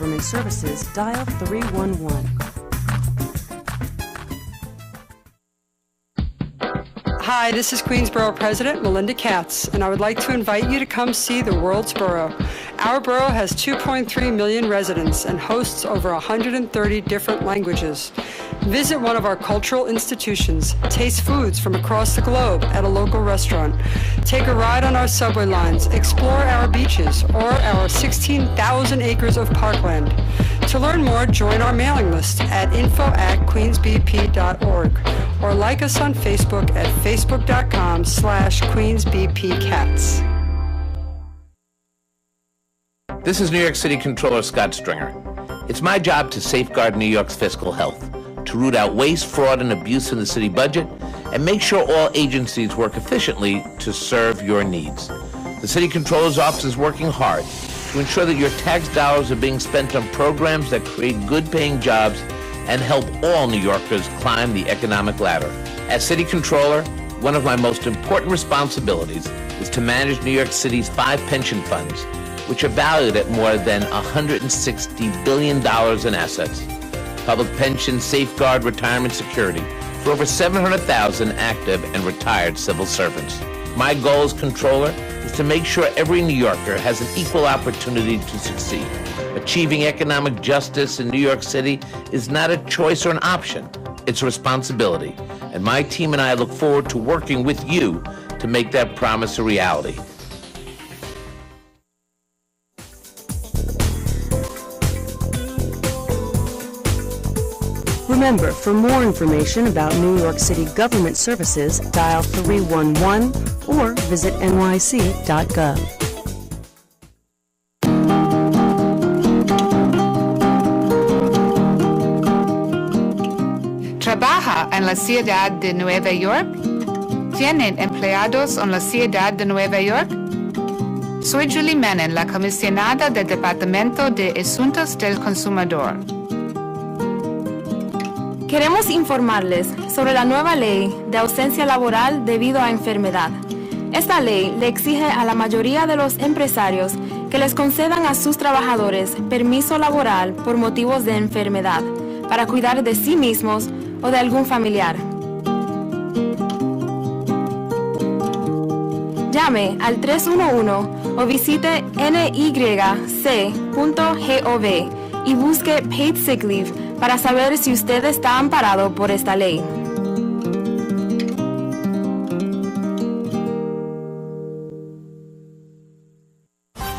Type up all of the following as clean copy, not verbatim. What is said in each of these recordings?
Government Services, dial 311. Hi, this is Queensborough President Melinda Katz, and I would like to invite you to come see the world's borough. Our borough has 2.3 million residents and hosts over 130 different languages. Visit one of our cultural institutions, taste foods from across the globe at a local restaurant, take a ride on our subway lines, explore our beaches or our 16,000 acres of parkland. To learn more, join our mailing list at info@queensbp.org or like us on Facebook at facebook.com/QueensBPCats. This is New York City Controller Scott Stringer. It's my job to safeguard New York's fiscal health, to root out waste, fraud, and abuse in the city budget, and make sure all agencies work efficiently to serve your needs. The City Controller's Office is working hard to ensure that your tax dollars are being spent on programs that create good-paying jobs and help all New Yorkers climb the economic ladder. As City Controller, one of my most important responsibilities is to manage New York City's 5 pension funds, which are valued at more than $160 billion in assets. Public pensions safeguard retirement security for over 700,000 active and retired civil servants. My goal as controller is to make sure every New Yorker has an equal opportunity to succeed. Achieving economic justice in New York City is not a choice or an option. It's a responsibility. And my team and I look forward to working with you to make that promise a reality. Remember, for more information about New York City government services, dial 311 or visit nyc.gov. ¿Trabaja en la ciudad de Nueva York? ¿Tienen empleados en la ciudad de Nueva York? Soy Julie Menon, la comisionada del Departamento de Asuntos del Consumidor. Queremos informarles sobre la nueva ley de ausencia laboral debido a enfermedad. Esta ley le exige a la mayoría de los empresarios que les concedan a sus trabajadores permiso laboral por motivos de enfermedad, para cuidar de sí mismos o de algún familiar. Llame al 311 o visite nyc.gov y busque Paid Sick Leave para saber si usted está amparado por esta ley.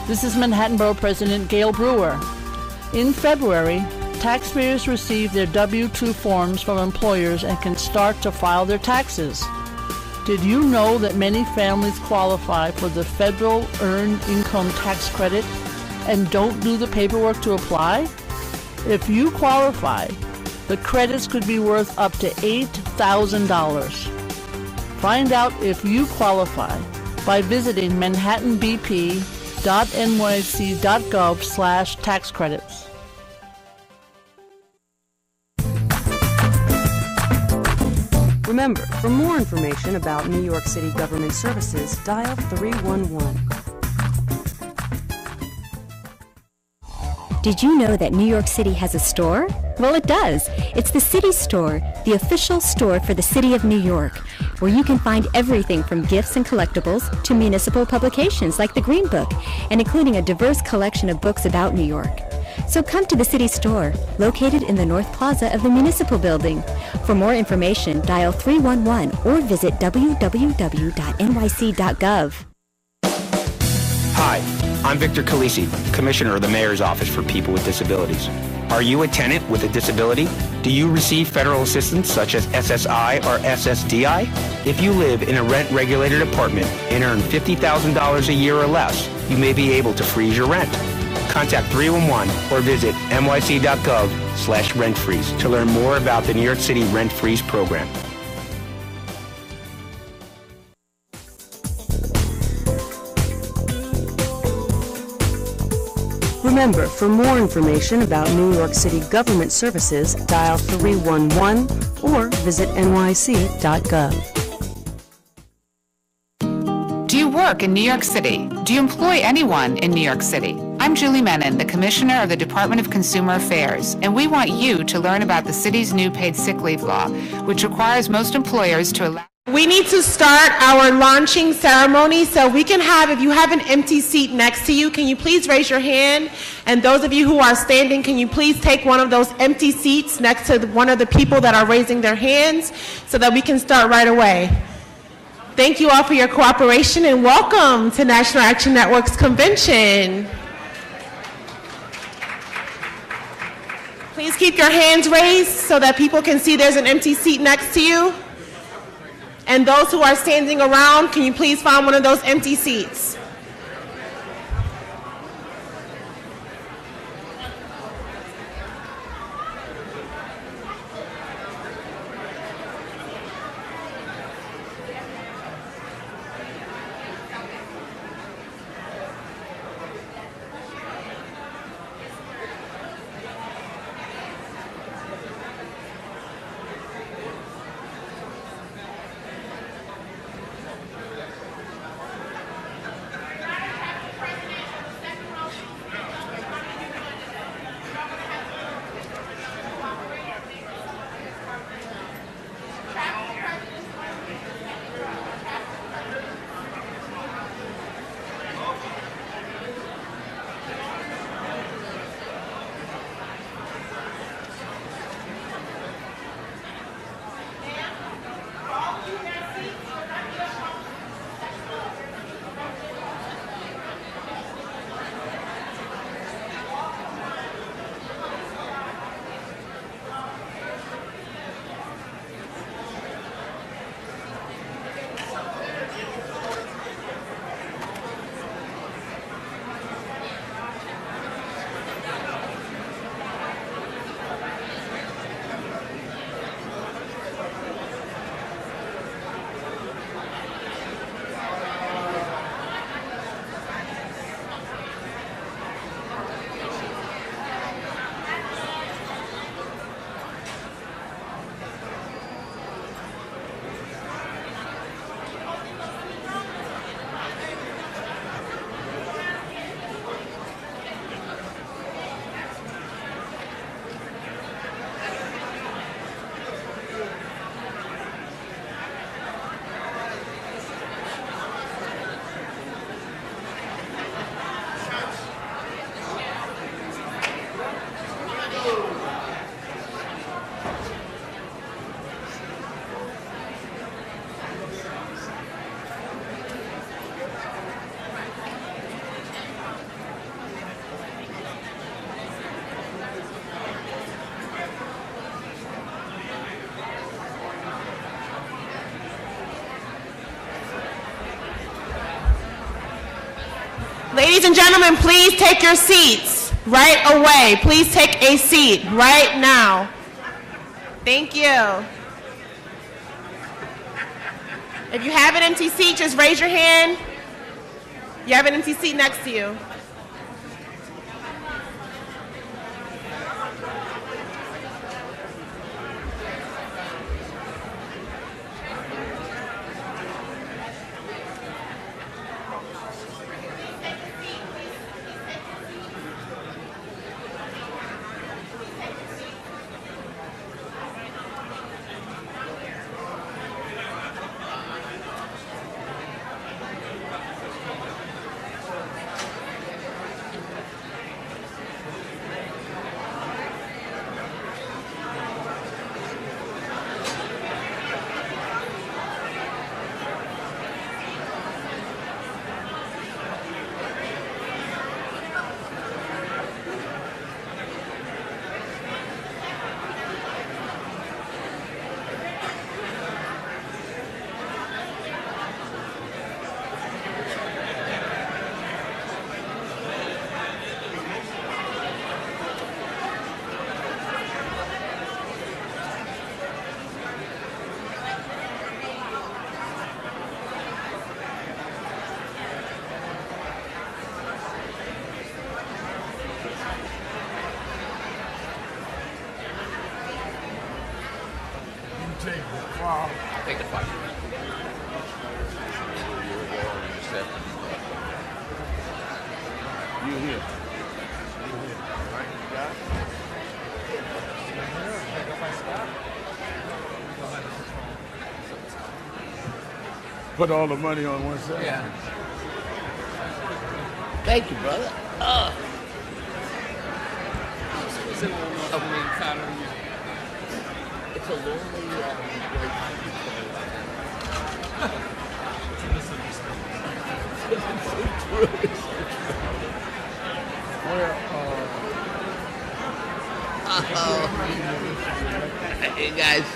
This is Manhattan Borough President Gail Brewer. In February, taxpayers receive their W-2 forms from employers and can start to file their taxes. Did you know that many families qualify for the federal Earned Income Tax Credit and don't do the paperwork to apply? If you qualify, the credits could be worth up to $8,000. Find out if you qualify by visiting manhattanbp.nyc.gov/tax credits. Remember, for more information about New York City government services, dial 311. Did you know that New York City has a store? Well, it does. It's the City Store, the official store for the City of New York, where you can find everything from gifts and collectibles to municipal publications like the Green Book, and including a diverse collection of books about New York. So come to the City Store, located in the North Plaza of the Municipal Building. For more information, dial 311 or visit www.nyc.gov. Hi, I'm Victor Calisi, Commissioner of the Mayor's Office for People with Disabilities. Are you a tenant with a disability? Do you receive federal assistance such as SSI or SSDI? If you live in a rent-regulated apartment and earn $50,000 a year or less, you may be able to freeze your rent. Contact 311 or visit nyc.gov/rent-freeze to learn more about the New York City Rent Freeze program. Remember, for more information about New York City government services, dial 311 or visit nyc.gov. Do you work in New York City? Do you employ anyone in New York City? I'm Julie Menon, the Commissioner of the Department of Consumer Affairs, and we want you to learn about the city's new paid sick leave law, which requires most employers to allow... We need to start our launching ceremony, so we can have, if you have an empty seat next to you, can you please raise your hand? And those of you who are standing, can you please take one of those empty seats next to one of the people that are raising their hands so that we can start right away. Thank you all for your cooperation, and welcome to National Action Network's convention. Please keep your hands raised so that people can see there's an empty seat next to you. And those who are standing around, can you please find one of those empty seats? Ladies and gentlemen, please take your seats right away. Please take a seat right now. Thank you. If you have an empty seat, just raise your hand. You have an empty seat next to you. Take the fight. You here. put all the money on one side. Yeah. Thank you, brother. It's a lonely Hey guys.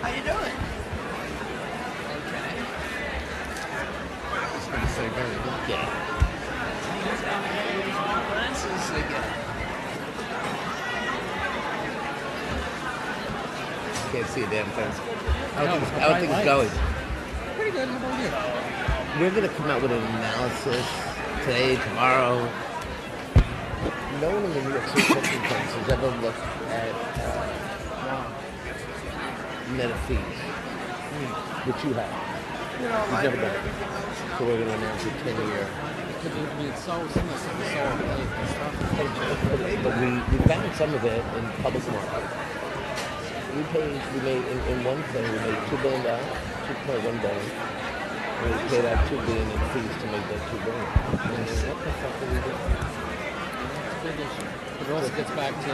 How you doing? Okay. I was going to say very good. Yeah. Glasses again. Can't see a damn thing. How are things going? Pretty good. How about you? We're going to come out with an analysis today, tomorrow. No one in the New York City Supreme Court has ever looked at net of fees, which you have. You've never done it. So we're going to announce a 10-year. It's so similar to the soul and stuff. But we found some of it in public market. We made in one thing, we made $2 billion, $2.1 billion. We paid out $2 billion in fees to make that $2 billion. And what the fuck are we doing? Big issue. It also gets back to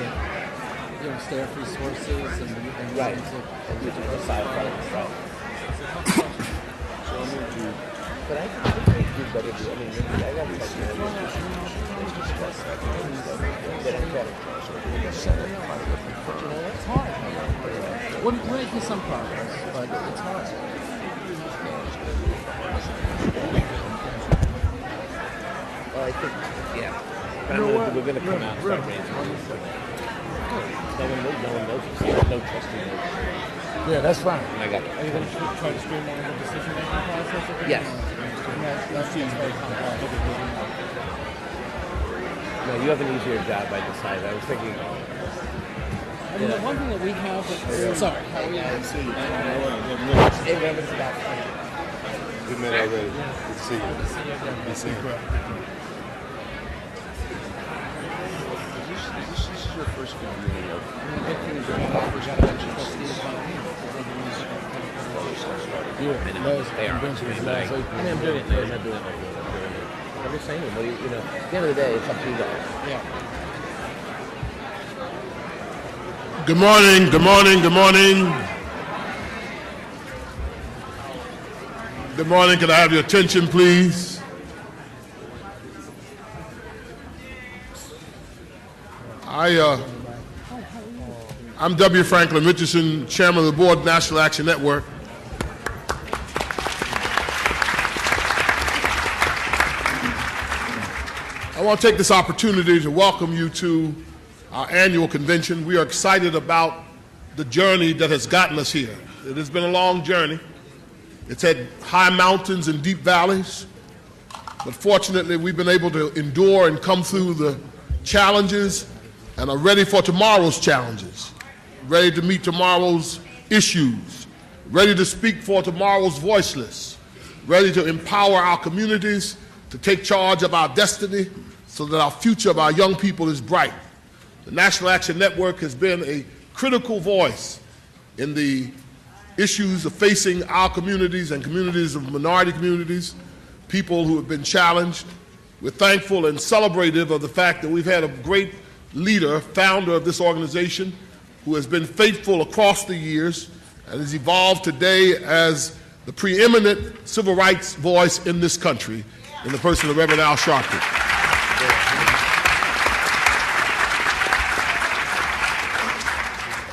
staff resources and right. And we can decide right. But I think they do better. I mean, I got to tell you, but you know, it's hard. We're making some progress, but it's hard. Well, I think, yeah. We're going to come out and start raising money. No one knows. There's no trusting knows. Yeah, that's fine. And I got it. Are you going to try to streamline the decision-making process again? Yes. That seems very complex. No, you have an easier job, I decided. I was thinking... I mean, the one thing that we have... Sorry. How are you? Hey, remember the back. We met already. Good to see you. Good to see you. This is your first beginning of first convention. Yeah, they are. I'm doing it. I'm not doing it. I'm just saying, at the end of the day, it's up to you guys. Yeah. Good morning, good morning, good morning. Good morning, can I have your attention, please? I'm W. Franklin Richardson, Chairman of the Board of National Action Network. I want to take this opportunity to welcome you to our annual convention. We are excited about the journey that has gotten us here. It has been a long journey. It's had high mountains and deep valleys, but fortunately we've been able to endure and come through the challenges and are ready for tomorrow's challenges, ready to meet tomorrow's issues, ready to speak for tomorrow's voiceless, ready to empower our communities to take charge of our destiny so that our future of our young people is bright. The National Action Network has been a critical voice in the issues of facing our communities and communities of minority communities, people who have been challenged. We're thankful and celebrative of the fact that we've had a great leader, founder of this organization, who has been faithful across the years and has evolved today as the preeminent civil rights voice in this country, in the person of Reverend Al Sharpton.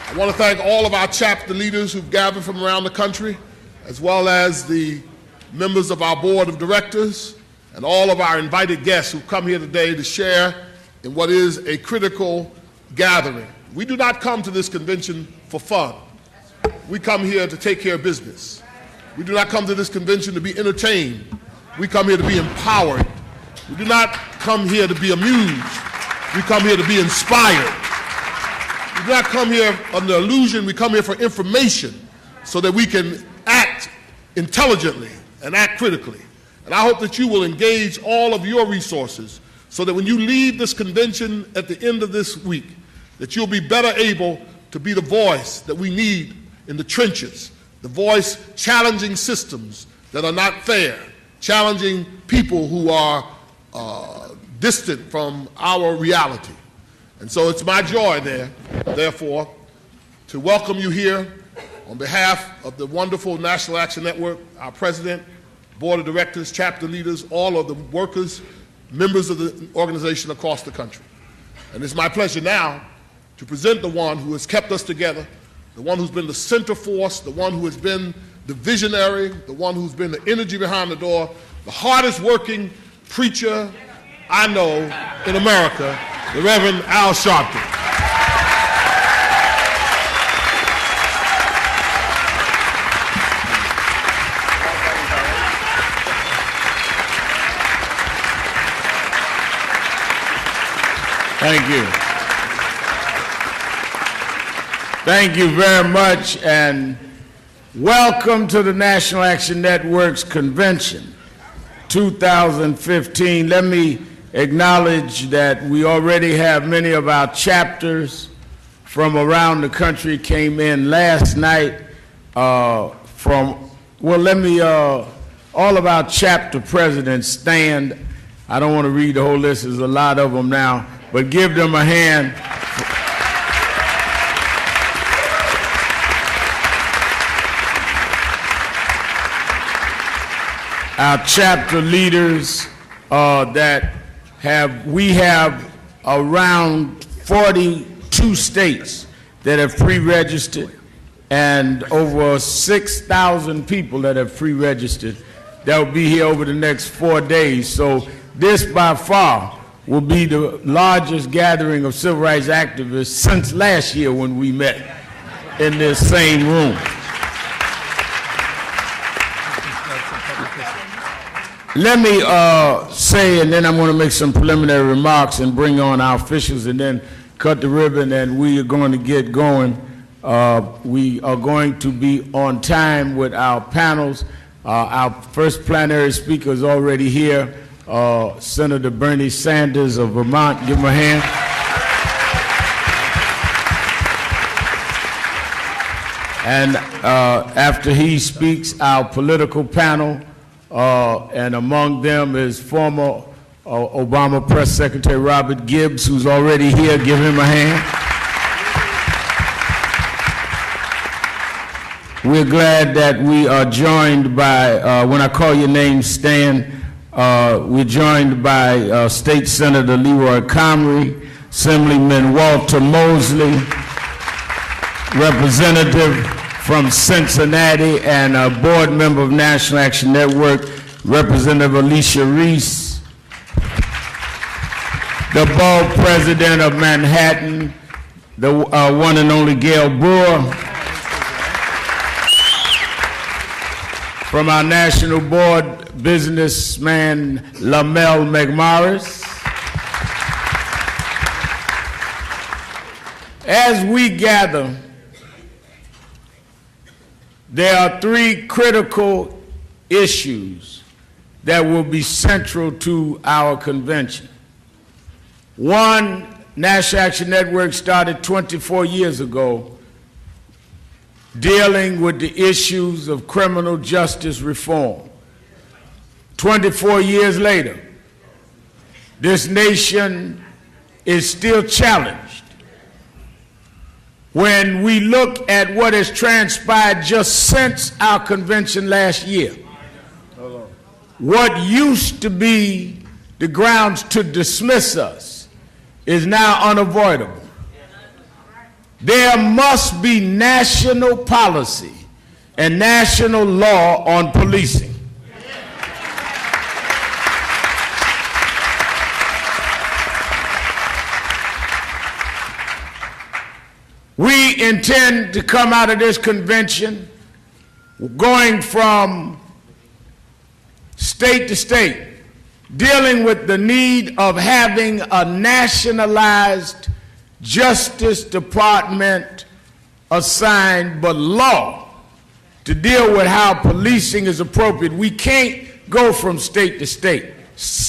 I want to thank all of our chapter leaders who've gathered from around the country, as well as the members of our board of directors and all of our invited guests who've come here today to share in what is a critical gathering. We do not come to this convention for fun. We come here to take care of business. We do not come to this convention to be entertained. We come here to be empowered. We do not come here to be amused. We come here to be inspired. We do not come here under illusion. We come here for information so that we can act intelligently and act critically. And I hope that you will engage all of your resources so that when you leave this convention at the end of this week, that you'll be better able to be the voice that we need in the trenches, the voice challenging systems that are not fair, challenging people who are distant from our reality. And so it's my joy therefore, to welcome you here on behalf of the wonderful National Action Network, our president, board of directors, chapter leaders, all of the workers, members of the organization across the country. And it's my pleasure now to present the one who has kept us together, the one who's been the center force, the one who has been the visionary, the one who's been the energy behind the door, the hardest working preacher I know in America, the Reverend Al Sharpton. Thank you. Thank you very much, and welcome to the National Action Network's convention 2015. Let me acknowledge that we already have many of our chapters from around the country came in last night all of our chapter presidents stand. I don't want to read the whole list, there's a lot of them now, but give them a hand. Our chapter leaders we have around 42 states that have pre-registered and over 6,000 people that have pre-registered that will be here over the next 4 days. So this by far will be the largest gathering of civil rights activists since last year when we met in this same room. Let me say, and then I'm going to make some preliminary remarks and bring on our officials and then cut the ribbon, and we are going to get going. We are going to be on time with our panels. Our first plenary speaker is already here, Senator Bernie Sanders of Vermont. Give him a hand. And after he speaks, our political panel, and among them is former Obama Press Secretary Robert Gibbs, who's already here. Give him a hand. We're glad that we are joined by, when I call your name, stand, we're joined by State Senator Leroy Comrie, Assemblyman Walter Mosley, Representative from Cincinnati, and a board member of National Action Network, Representative Alicia Reese, the borough president of Manhattan, the one and only Gail Brewer, from our national board, businessman Lamel McMorris. As we gather, there are three critical issues that will be central to our convention. One, National Action Network started 24 years ago dealing with the issues of criminal justice reform. 24 years later, this nation is still challenged. When we look at what has transpired just since our convention last year, what used to be the grounds to dismiss us is now unavoidable. There must be national policy and national law on policing. We intend to come out of this convention going from state to state, dealing with the need of having a nationalized Justice Department assigned, but law to deal with how policing is appropriate. We can't go from state to state.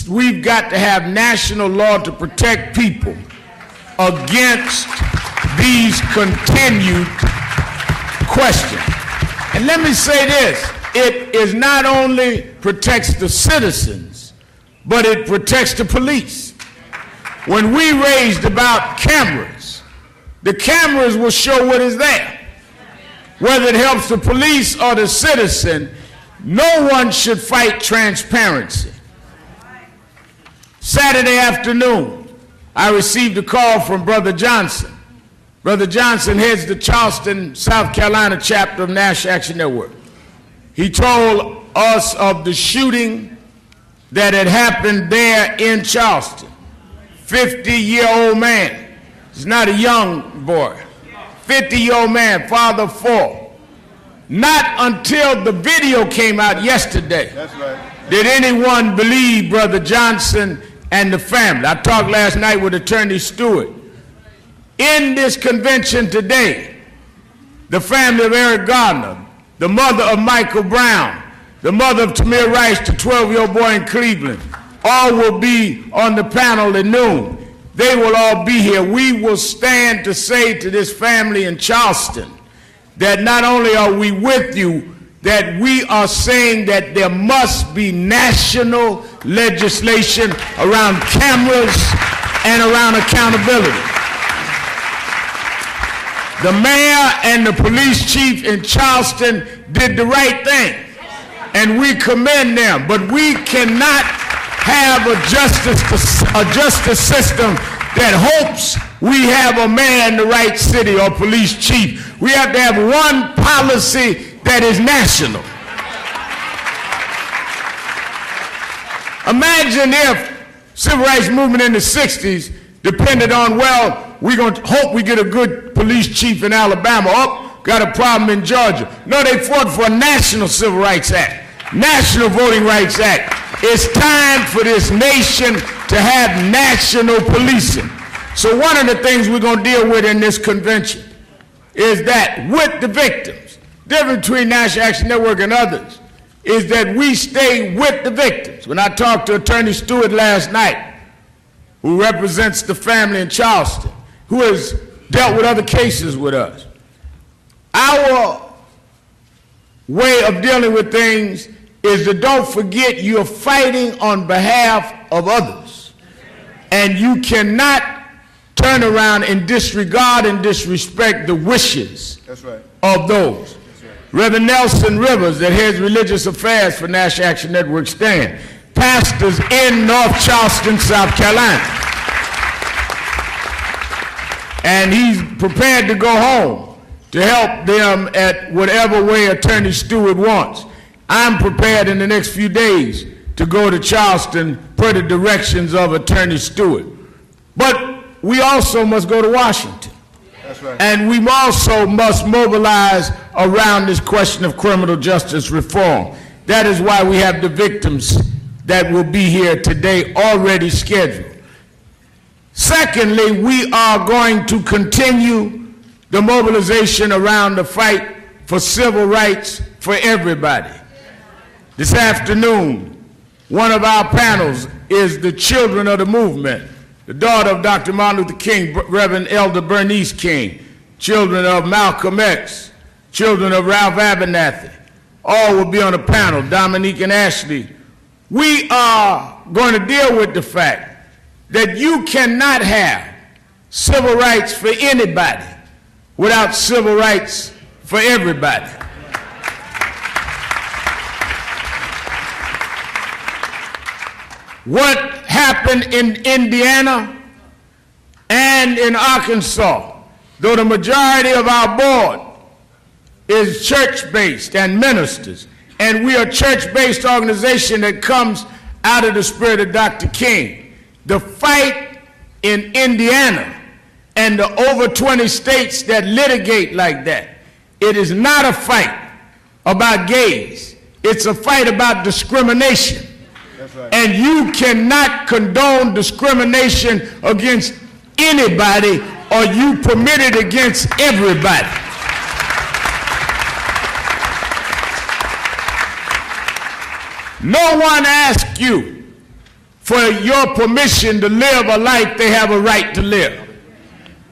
We've got to have national law to protect people against these continued questions. And let me say this, it is not only protects the citizens, but it protects the police. When we raised about cameras, the cameras will show what is there. Whether it helps the police or the citizen, no one should fight transparency. Saturday afternoon, I received a call from Brother Johnson. Brother Johnson heads the Charleston, South Carolina chapter of National Action Network. He told us of the shooting that had happened there in Charleston. 50-year-old man. He's not a young boy. 50-year-old man, father of 4. Not until the video came out yesterday did anyone believe Brother Johnson and the family. I talked last night with Attorney Stewart. In this convention today, the family of Eric Gardner, the mother of Michael Brown, the mother of Tamir Rice, the 12-year-old boy in Cleveland, all will be on the panel at noon. They will all be here. We will stand to say to this family in Charleston that not only are we with you, that we are saying that there must be national legislation around cameras and around accountability. The mayor and the police chief in Charleston did the right thing, and we commend them, but we cannot have a justice system that hopes we have a mayor in the right city or police chief. We have to have one policy that is national. Imagine if civil rights movement in the 60s depended on, well, we're going to hope we get a good police chief in Alabama. Oh, got a problem in Georgia. No, they fought for a national Civil Rights Act, National Voting Rights Act. It's time for this nation to have national policing. So one of the things we're going to deal with in this convention is that with the victims, difference between National Action Network and others is that we stay with the victims. When I talked to Attorney Stewart last night, who represents the family in Charleston, who has dealt with other cases with us, our way of dealing with things is to don't forget you're fighting on behalf of others. And you cannot turn around and disregard and disrespect the wishes of those. Reverend Nelson Rivers, that heads religious affairs for National Action Network, stand. Pastors in North Charleston, South Carolina. And he's prepared to go home to help them at whatever way Attorney Stewart wants. I'm prepared in the next few days to go to Charleston per the directions of Attorney Stewart. But we also must go to Washington. That's right. And we also must mobilize around this question of criminal justice reform. That is why we have the victims that will be here today already scheduled. Secondly, we are going to continue the mobilization around the fight for civil rights for everybody. This afternoon, one of our panels is the children of the movement, the daughter of Dr. Martin Luther King, Reverend Elder Bernice King, children of Malcolm X, children of Ralph Abernathy. All will be on a panel, Dominique and Ashley. We are going to deal with the fact that you cannot have civil rights for anybody without civil rights for everybody. What happened in Indiana and in Arkansas, though the majority of our board is church-based and ministers, and we are a church-based organization that comes out of the spirit of Dr. King, the fight in Indiana and the over 20 states that litigate like that, it is not a fight about gays. It's a fight about discrimination. Right. And you cannot condone discrimination against anybody, or you permit it against everybody. No one asks you for your permission to live a life they have a right to live.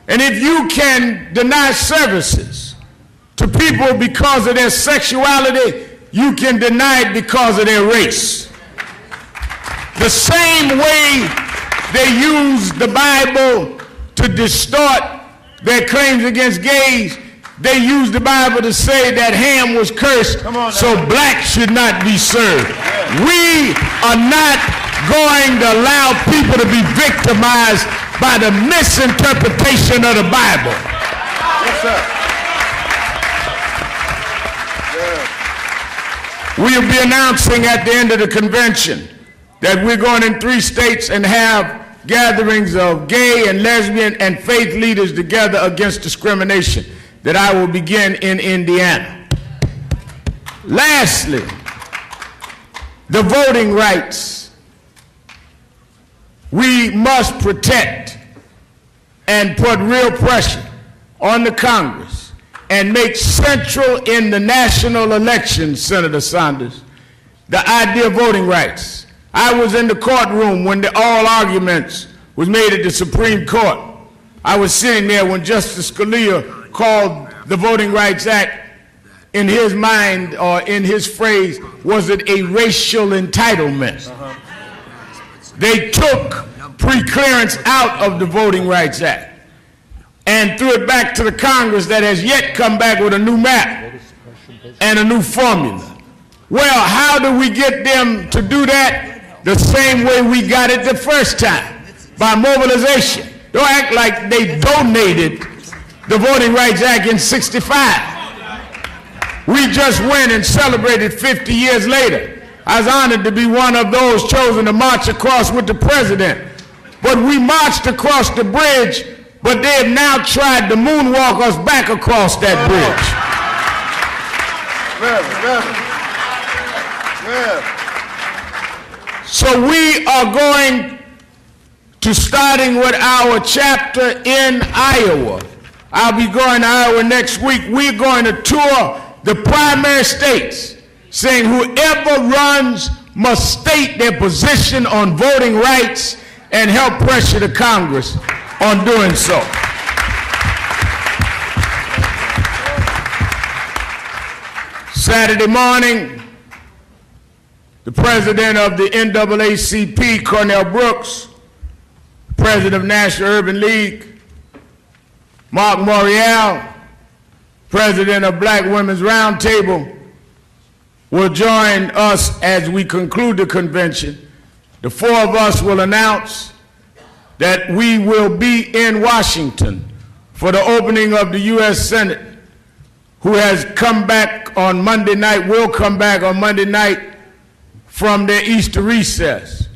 And if you can deny services to to people because of their sexuality, you can deny it because of their race. The same way they use the Bible to distort their claims against gays, they use the Bible to say that Ham was cursed, so blacks should not be served. We are not going to allow people to be victimized by the misinterpretation of the Bible. Yes, sir. We'll be announcing at the end of the convention that we're going in 3 states and have gatherings of gay and lesbian and faith leaders together against discrimination, that I will begin in Indiana. Lastly, the voting rights. We must protect and put real pressure on the Congress and make central in the national elections, Senator Sanders, the idea of voting rights. I was in the courtroom when the oral arguments was made at the Supreme Court. I was sitting there when Justice Scalia called the Voting Rights Act, in his mind, or in his phrase, was it a racial entitlement? They took preclearance out of the Voting Rights Act and threw it back to the Congress that has yet come back with a new map and a new formula. Well, how do we get them to do that? The same way we got it the first time, by mobilization. Don't act like they donated the Voting Rights Act in '65. We just went and celebrated 50 years later. I was honored to be one of those chosen to march across with the president. But we marched across the bridge, but they have now tried to moonwalk us back across that bridge. So we are going to, starting with our chapter in Iowa. I'll be going to Iowa next week. We're going to tour the primary states, saying whoever runs must state their position on voting rights and help pressure the Congress on doing so. Saturday morning, the president of the NAACP, Cornell Brooks, president of National Urban League, Mark Morial, president of Black Women's Roundtable, will join us as we conclude the convention. The 4 of us will announce that we will be in Washington for the opening of the U.S. Senate, who has come back on Monday night, will come back on Monday night from their Easter recess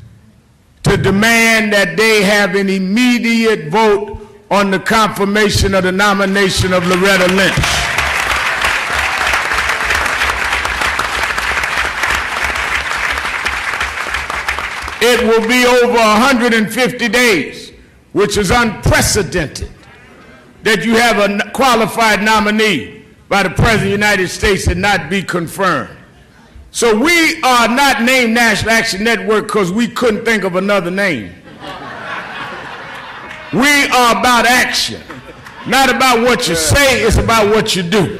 to demand that they have an immediate vote on the confirmation of the nomination of Loretta Lynch. It will be over 150 days, which is unprecedented, that you have a qualified nominee by the President of the United States and not be confirmed. So we are not named National Action Network because we couldn't think of another name. We are about action, not about what you say, it's about what you do.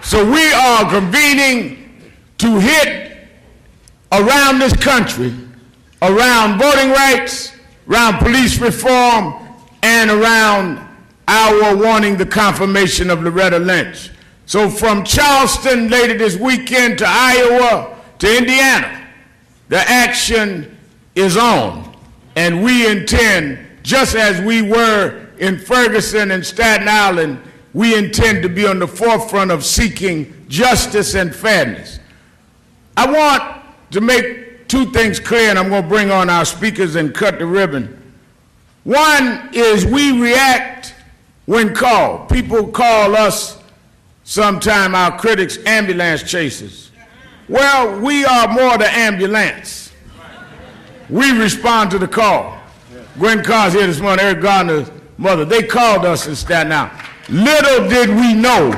So we are convening to hit around this country, around voting rights, around police reform, and around our wanting the confirmation of Loretta Lynch. So from Charleston later this weekend to Iowa to Indiana, the action is on. And we intend, just as we were in Ferguson and Staten Island, we intend to be on the forefront of seeking justice and fairness. I want to make 2 things clear, and I'm going to bring on our speakers and cut the ribbon. One is we react when called. People call us sometime, our critics, ambulance chasers. Well, we are more the ambulance. We respond to the call. Gwen Carr's here this morning, Eric Gardner's mother. They called us in Staten Island. Little did we know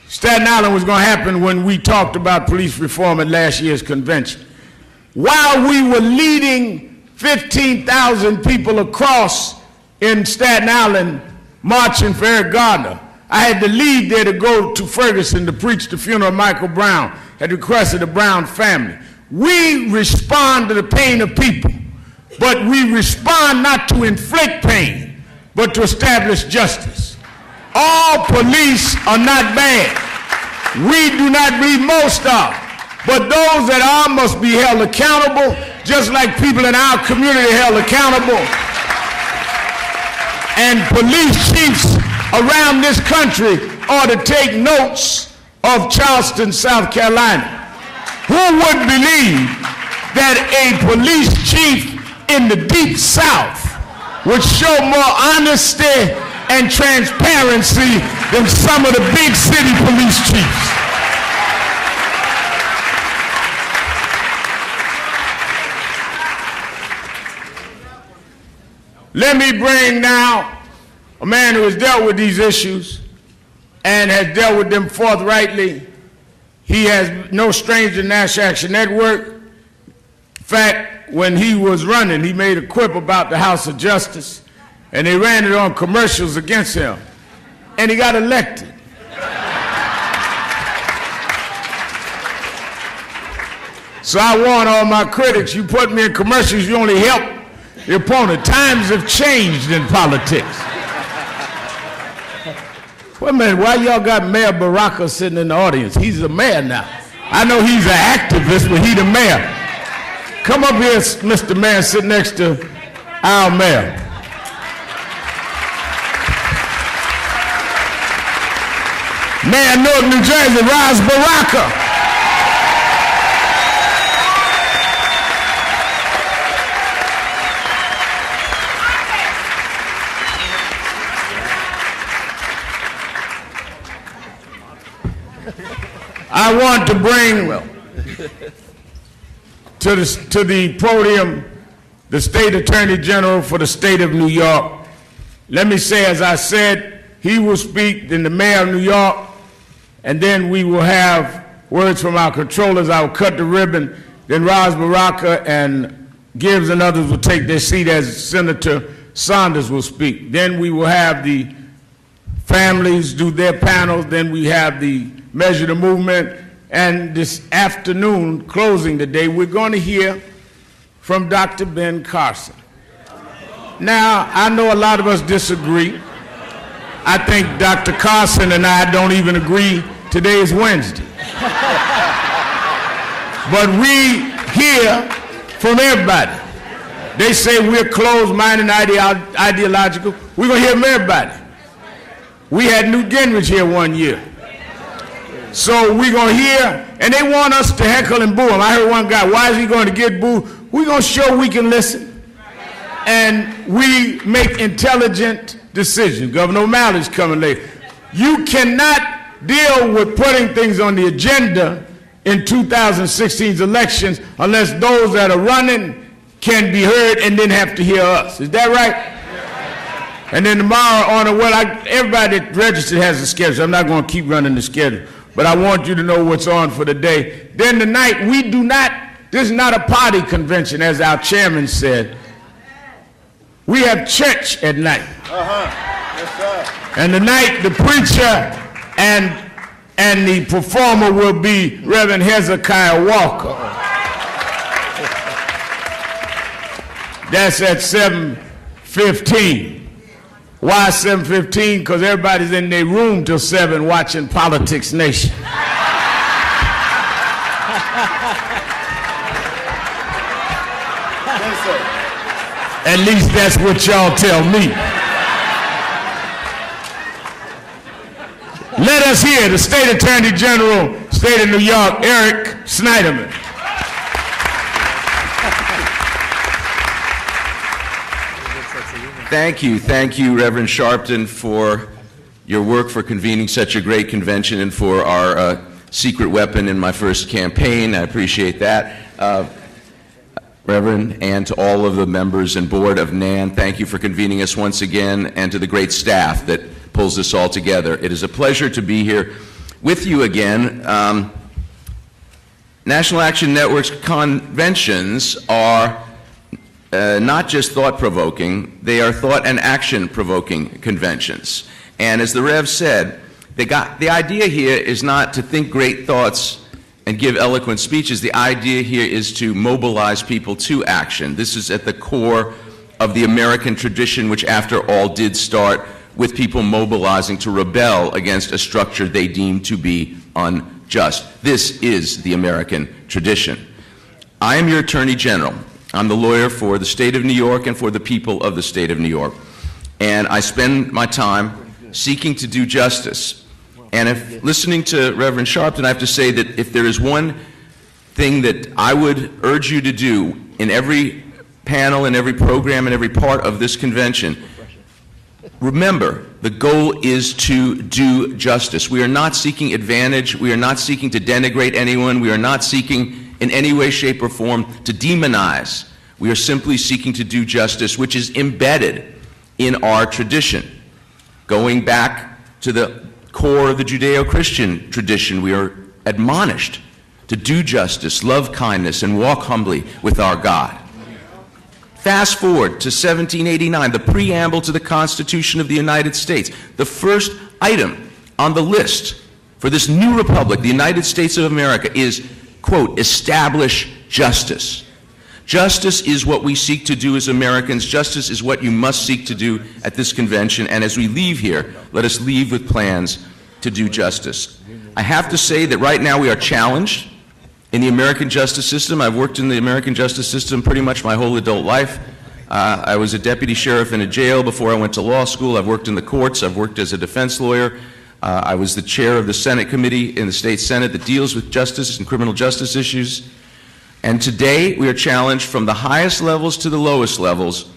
Staten Island was going to happen when we talked about police reform at last year's convention. While we were leading 15,000 people across in Staten Island marching for Eric Gardner, I had to leave there to go to Ferguson to preach the funeral of Michael Brown at the request of the Brown family. We respond to the pain of people, but we respond not to inflict pain, but to establish justice. All police are not bad. We do not believe most are, but those that are must be held accountable, just like people in our community are held accountable. And police chiefs around this country ought to take notes of Charleston, South Carolina. Who would believe that a police chief in the Deep South would show more honesty and transparency than some of the big city police chiefs? Let me bring now a man who has dealt with these issues and has dealt with them forthrightly. He has no stranger to National Action Network. In fact, when he was running, he made a quip about the House of Justice, and they ran it on commercials against him, and he got elected. So I warn all my critics, you put me in commercials, you only help the opponent. Times have changed in politics. Wait a minute, why y'all got Mayor Baraka sitting in the audience? He's the mayor now. I know he's an activist, but he's the mayor. Come up here, Mr. Mayor, sit next to our mayor. Mayor of Newark, New Jersey, Ras Baraka. I want to bring to the podium the State Attorney General for the state of New York. Let me say, as I said, he will speak, then the Mayor of New York, and then we will have words from our controllers. I will cut the ribbon. Then Ras Baraka and Gibbs and others will take their seat as Senator Saunders will speak. Then we will have the families do their panels. Then we have the Measure the Movement. And this afternoon, closing the day, we're going to hear from Dr. Ben Carson. Now, I know a lot of us disagree. I think Dr. Carson and I don't even agree. Today is Wednesday. But we hear from everybody. They say we're closed-minded and ideological. We're going to hear from everybody. We had Newt Gingrich here one year. So we're going to hear, and they want us to heckle and boo him. I heard one guy, why is he going to get booed? We're going to show we can listen. And we make intelligent decisions. Governor O'Malley's coming later. You cannot deal with putting things on the agenda in 2016's elections unless those that are running can be heard and then have to hear us. Is that right? And then tomorrow on everybody that registered has a schedule. I'm not going to keep running the schedule. But I want you to know what's on for the day. Then tonight, this is not a party convention, as our chairman said. We have church at night. Yes, sir. And tonight, the preacher and the performer will be Reverend Hezekiah Walker. That's at 7:15. Why 7:15? Because everybody's in their room till 7 watching Politics Nation. At least that's what y'all tell me. Let us hear the State Attorney General, State of New York, Eric Snyderman. Thank you, Reverend Sharpton, for your work for convening such a great convention and for our secret weapon in my first campaign. I appreciate that. Reverend, and to all of the members and board of NAN, thank you for convening us once again, and to the great staff that pulls this all together. It is a pleasure to be here with you again. National Action Network's conventions are not just thought-provoking, they are thought and action-provoking conventions. And as the Rev said, The idea here is not to think great thoughts and give eloquent speeches. The idea here is to mobilize people to action. This is at the core of the American tradition, which after all did start with people mobilizing to rebel against a structure they deemed to be unjust. This is the American tradition. I am your Attorney General. I'm the lawyer for the state of New York and for the people of the state of New York. And I spend my time seeking to do justice. And if listening to Reverend Sharpton, I have to say that if there is one thing that I would urge you to do in every panel, in every program, in every part of this convention, remember, the goal is to do justice. We are not seeking advantage. We are not seeking to denigrate anyone. We are not seeking in any way, shape, or form to demonize. We are simply seeking to do justice, which is embedded in our tradition. Going back to the core of the Judeo-Christian tradition, we are admonished to do justice, love kindness, and walk humbly with our God. Fast forward to 1789, the preamble to the Constitution of the United States. The first item on the list for this new republic, the United States of America, is, quote, establish justice. Justice is what we seek to do as Americans. Justice is what you must seek to do at this convention. And as we leave here, let us leave with plans to do justice. I have to say that right now we are challenged in the American justice system. I've worked in the American justice system pretty much my whole adult life. I was a deputy sheriff in a jail before I went to law school. I've worked in the courts. I've worked as a defense lawyer. I was the chair of the Senate committee in the state Senate that deals with justice and criminal justice issues. And today we are challenged from the highest levels to the lowest levels,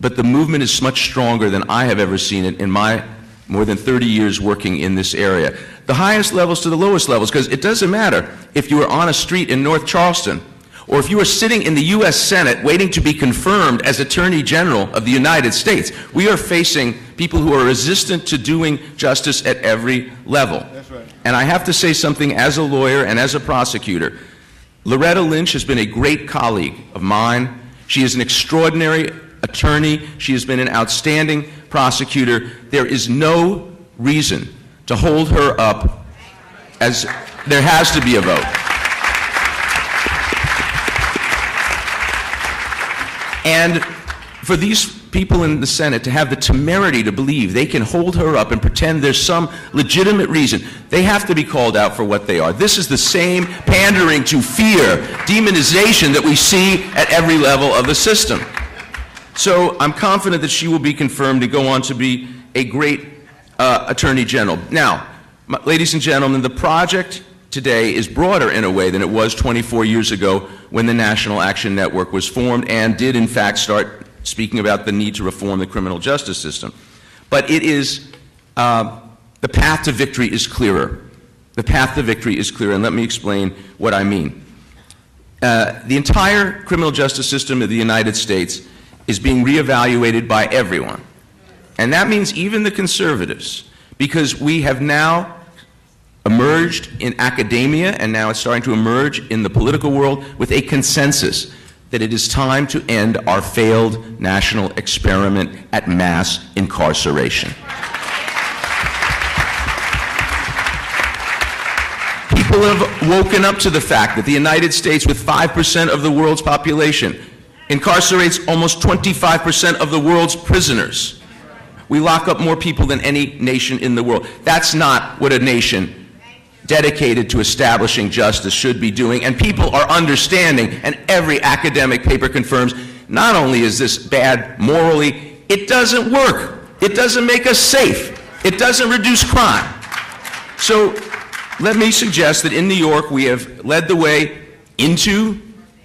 but the movement is much stronger than I have ever seen it in my more than 30 years working in this area. The highest levels to the lowest levels, because it doesn't matter if you are on a street in North Charleston or if you are sitting in the U.S. Senate waiting to be confirmed as Attorney General of the United States. We are facing people who are resistant to doing justice at every level. That's right. And I have to say something as a lawyer and as a prosecutor. Loretta Lynch has been a great colleague of mine. She is an extraordinary attorney. She has been an outstanding prosecutor. There is no reason to hold her up as there has to be a vote. And for these people in the Senate to have the temerity to believe they can hold her up and pretend there's some legitimate reason, they have to be called out for what they are. This is the same pandering to fear, demonization that we see at every level of the system. So I'm confident that she will be confirmed to go on to be a great Attorney General. Now, ladies and gentlemen, the project today is broader in a way than it was 24 years ago when the National Action Network was formed and did in fact start speaking about the need to reform the criminal justice system. But it is, the path to victory is clearer. The path to victory is clearer, and let me explain what I mean. The entire criminal justice system of the United States is being reevaluated by everyone. And that means even the conservatives, because we have now emerged in academia, and now it's starting to emerge in the political world with a consensus that it is time to end our failed national experiment at mass incarceration. People have woken up to the fact that the United States, with 5% of the world's population, incarcerates almost 25% of the world's prisoners. We lock up more people than any nation in the world. That's not what a nation dedicated to establishing justice should be doing, and people are understanding, and every academic paper confirms, not only is this bad morally, it doesn't work. It doesn't make us safe. It doesn't reduce crime. So let me suggest that in New York we have led the way into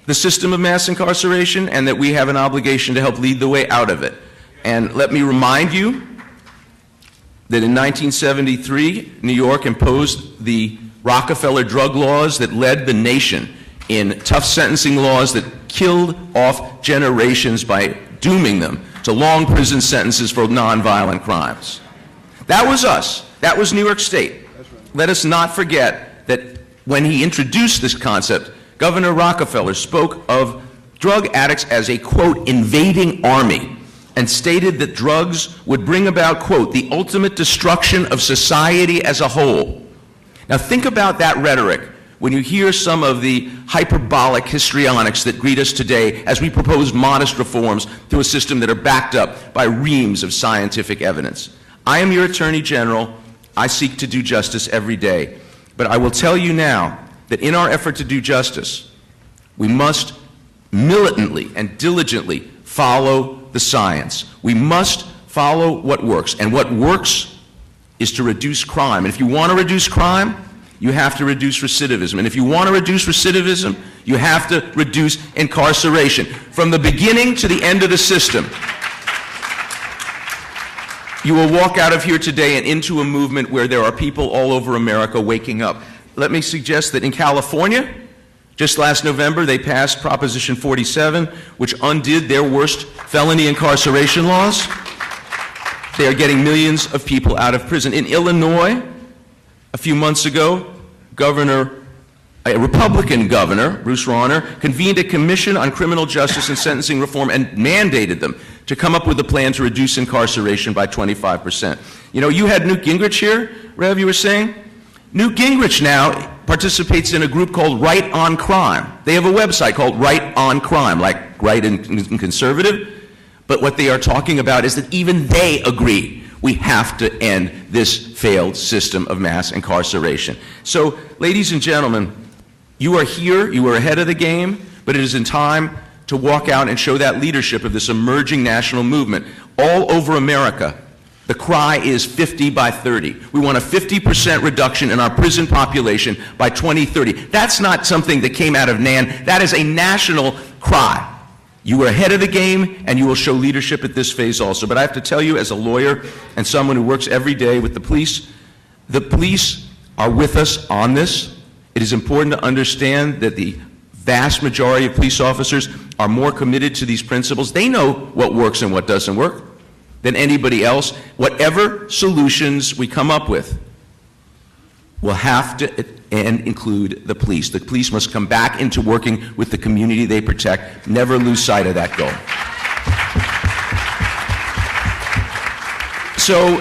the system of mass incarceration, and that we have an obligation to help lead the way out of it. And let me remind you that in 1973, New York imposed the Rockefeller drug laws that led the nation in tough sentencing laws that killed off generations by dooming them to long prison sentences for nonviolent crimes. That was us. That was New York State. Let us not forget that when he introduced this concept, Governor Rockefeller spoke of drug addicts as a, quote, invading army and stated that drugs would bring about, quote, the ultimate destruction of society as a whole. Now think about that rhetoric when you hear some of the hyperbolic histrionics that greet us today as we propose modest reforms to a system that are backed up by reams of scientific evidence. I am your Attorney General. I seek to do justice every day. But I will tell you now that in our effort to do justice, we must militantly and diligently follow the science. We must follow what works. And what works is to reduce crime. And if you want to reduce crime, you have to reduce recidivism. And if you want to reduce recidivism, you have to reduce incarceration. From the beginning to the end of the system, you will walk out of here today and into a movement where there are people all over America waking up. Let me suggest that in California, just last November, they passed Proposition 47, which undid their worst felony incarceration laws. They are getting millions of people out of prison. In Illinois, a few months ago, a Republican governor, Bruce Rauner, convened a commission on criminal justice and sentencing reform and mandated them to come up with a plan to reduce incarceration by 25%. You know, you had Newt Gingrich here, Rev, you were saying? Newt Gingrich now participates in a group called Right on Crime. They have a website called Right on Crime, like right and conservative. But what they are talking about is that even they agree we have to end this failed system of mass incarceration. So, ladies and gentlemen, you are here, you are ahead of the game, but it is in time to walk out and show that leadership of this emerging national movement. All over America, the cry is 50 by 30. We want a 50% reduction in our prison population by 2030. That's not something that came out of NAN. That is a national cry. You are ahead of the game, and you will show leadership at this phase also. But I have to tell you, as a lawyer and someone who works every day with the police are with us on this. It is important to understand that the vast majority of police officers are more committed to these principles. They know what works and what doesn't work than anybody else. Whatever solutions we come up with will have to include the police. The police must come back into working with the community they protect. Never lose sight of that goal. So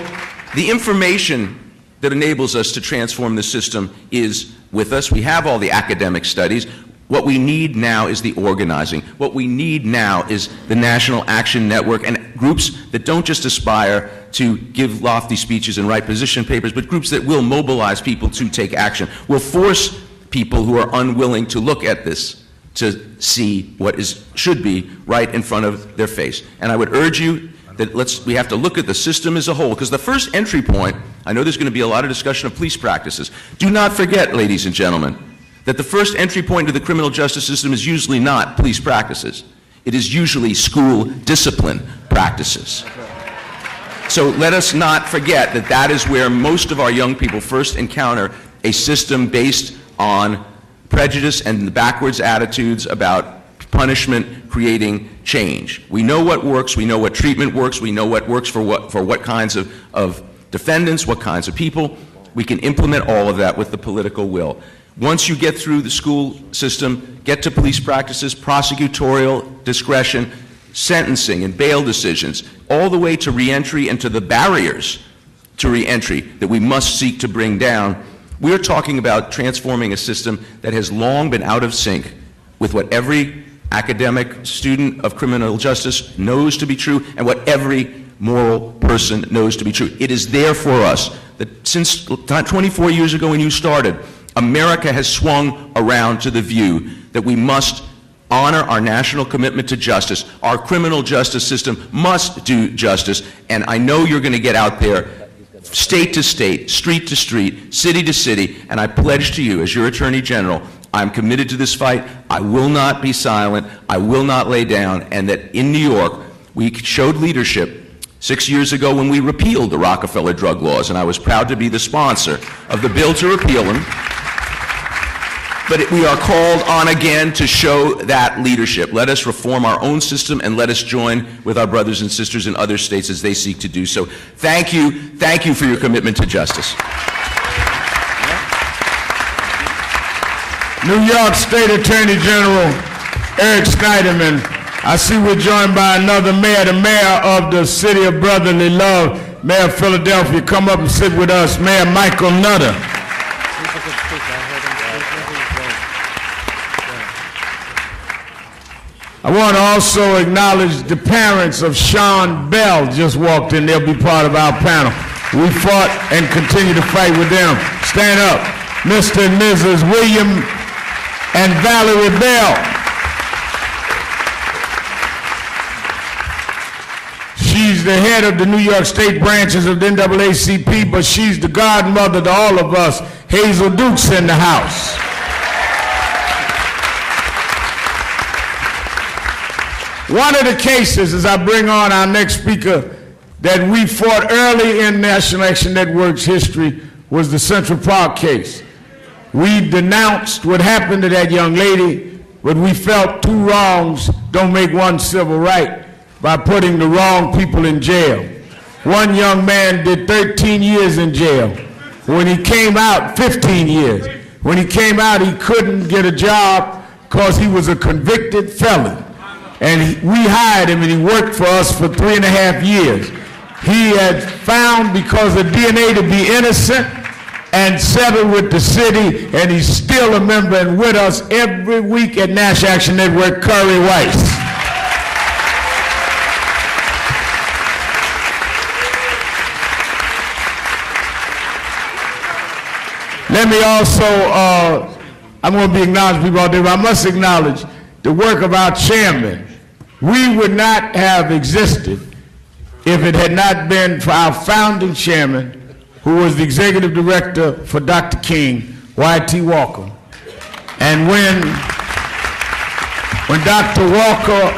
the information that enables us to transform the system is with us. We have all the academic studies. What we need now is the organizing. What we need now is the National Action Network and groups that don't just aspire to give lofty speeches and write position papers, but groups that will mobilize people to take action, will force people who are unwilling to look at this to see what should be right in front of their face. And I would urge you that we have to look at the system as a whole, because the first entry point, I know there's going to be a lot of discussion of police practices. Do not forget, ladies and gentlemen, that the first entry point to the criminal justice system is usually not police practices. It is usually school discipline practices. So let us not forget that that is where most of our young people first encounter a system based on prejudice and the backwards attitudes about punishment creating change. We know what works, we know what treatment works, we know what works for what kinds of defendants, what kinds of people. We can implement all of that with the political will. Once you get through the school system, get to police practices, prosecutorial discretion, sentencing and bail decisions, all the way to reentry and to the barriers to reentry that we must seek to bring down, we're talking about transforming a system that has long been out of sync with what every academic student of criminal justice knows to be true and what every moral person knows to be true. It is there for us that since 24 years ago when you started, America has swung around to the view that we must honor our national commitment to justice. Our criminal justice system must do justice, and I know you're going to get out there state to state, street to street, city to city, and I pledge to you as your Attorney General, I'm committed to this fight. I will not be silent. I will not lay down, and that in New York, we showed leadership 6 years ago when we repealed the Rockefeller drug laws, and I was proud to be the sponsor of the bill to repeal them. But we are called on again to show that leadership. Let us reform our own system and let us join with our brothers and sisters in other states as they seek to do so. Thank you for your commitment to justice. New York State Attorney General Eric Schneiderman I see we're joined by another mayor, the mayor of the city of brotherly love, Mayor of Philadelphia. Come up and sit with us, Mayor Michael Nutter. I want to also acknowledge the parents of Sean Bell just walked in. They'll be part of our panel. We fought and continue to fight with them. Stand up. Mr. and Mrs. William and Valerie Bell. She's the head of the New York State branches of the NAACP, but she's the godmother to all of us. Hazel Duke's in the house. One of the cases, as I bring on our next speaker, that we fought early in National Action Network's history was the Central Park case. We denounced what happened to that young lady, but we felt two wrongs don't make one civil right by putting the wrong people in jail. One young man did 13 years in jail. When he came out, 15 years. When he came out, he couldn't get a job because he was a convicted felon. And we hired him, and he worked for us for 3.5 years. He had found, because of DNA, to be innocent and settled with the city, and he's still a member and with us every week at National Action Network, Curry Weiss. Let me also, I'm going to be acknowledging people out there, but I must acknowledge the work of our chairman. We would not have existed if it had not been for our founding chairman, who was the executive director for Dr. King, Y.T. Walker. And when Dr. Walker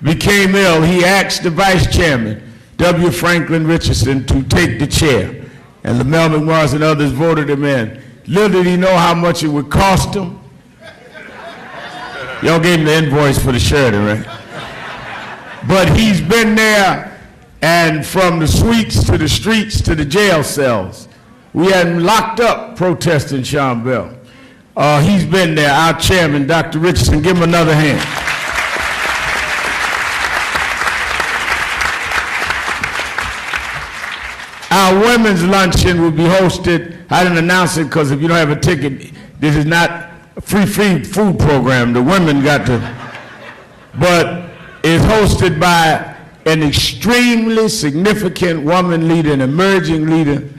became ill, he asked the vice chairman, W. Franklin Richardson, to take the chair. And Lamel McMorris and others voted him in. Little did he know how much it would cost him. Y'all gave him the invoice for the Sheraton, right? But he's been there, and from the suites to the streets to the jail cells. We had him locked up protesting Sean Bell. He's been there, our chairman, Dr. Richardson. Give him another hand. Our women's luncheon will be hosted. I didn't announce it because if you don't have a ticket, this is not a free food program. The women got to, but it's hosted by an extremely significant woman leader, an emerging leader in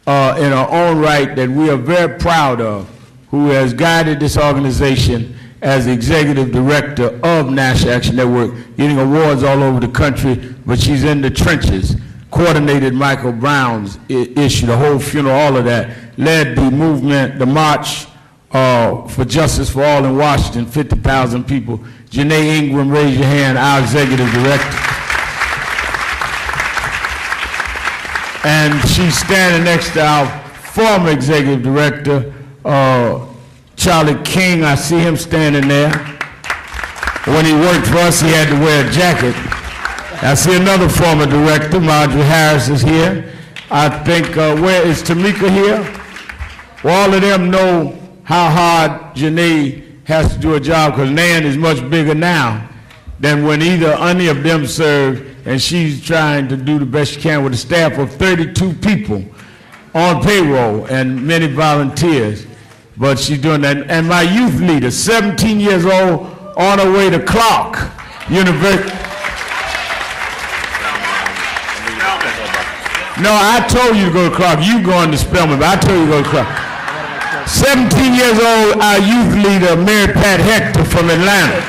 her own right that we are very proud of, who has guided this organization as executive director of National Action Network, getting awards all over the country, but she's in the trenches, coordinated Michael Brown's issue, the whole funeral, all of that, led the movement, the march for Justice for All in Washington, 50,000 people. Janae Ingram, raise your hand, our executive director. And she's standing next to our former executive director, Charlie King. I see him standing there. When he worked for us, he had to wear a jacket. I see another former director, Marjorie Harris is here. I think, where is Tamika here? Well, all of them know how hard Janae has to do a job, because NAN is much bigger now than when either any of them served, and she's trying to do the best she can with a staff of 32 people on payroll and many volunteers, but she's doing that. And my youth leader, 17 years old, on her way to Clark University. No, I told you to go to Clark. You going to Spelman, but I told you to go to Clark. 17 years old, our youth leader, Mary Pat Hector from Atlanta.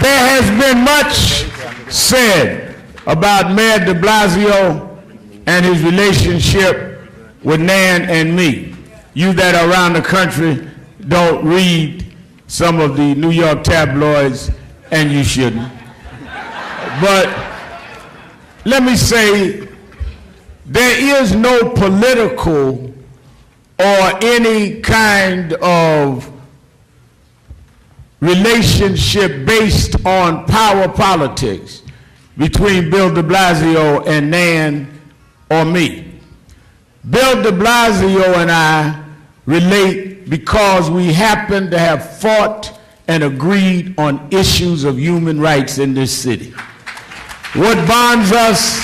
There has been much said about Mayor de Blasio and his relationship with NAN and me. You that are around the country don't read some of the New York tabloids, and you shouldn't. But let me say, there is no political or any kind of relationship based on power politics between Bill de Blasio and NAN or me. Bill de Blasio and I relate because we happen to have fought and agreed on issues of human rights in this city. What bonds us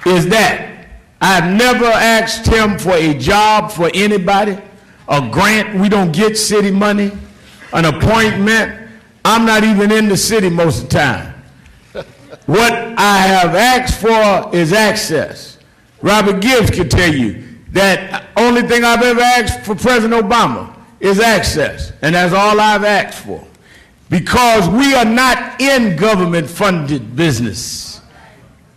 is that I've never asked him for a job for anybody, a grant. We don't get city money, an appointment. I'm not even in the city most of the time. What I have asked for is access. Robert Gibbs could tell you that only thing I've ever asked for President Obama is access, and that's all I've asked for. Because we are not in government-funded business.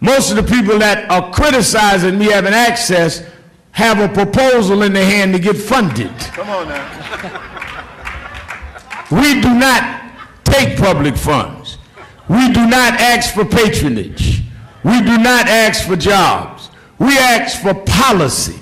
Most of the people that are criticizing me having access have a proposal in their hand to get funded. Come on now. We do not take public funds. We do not ask for patronage. We do not ask for jobs. We ask for policy.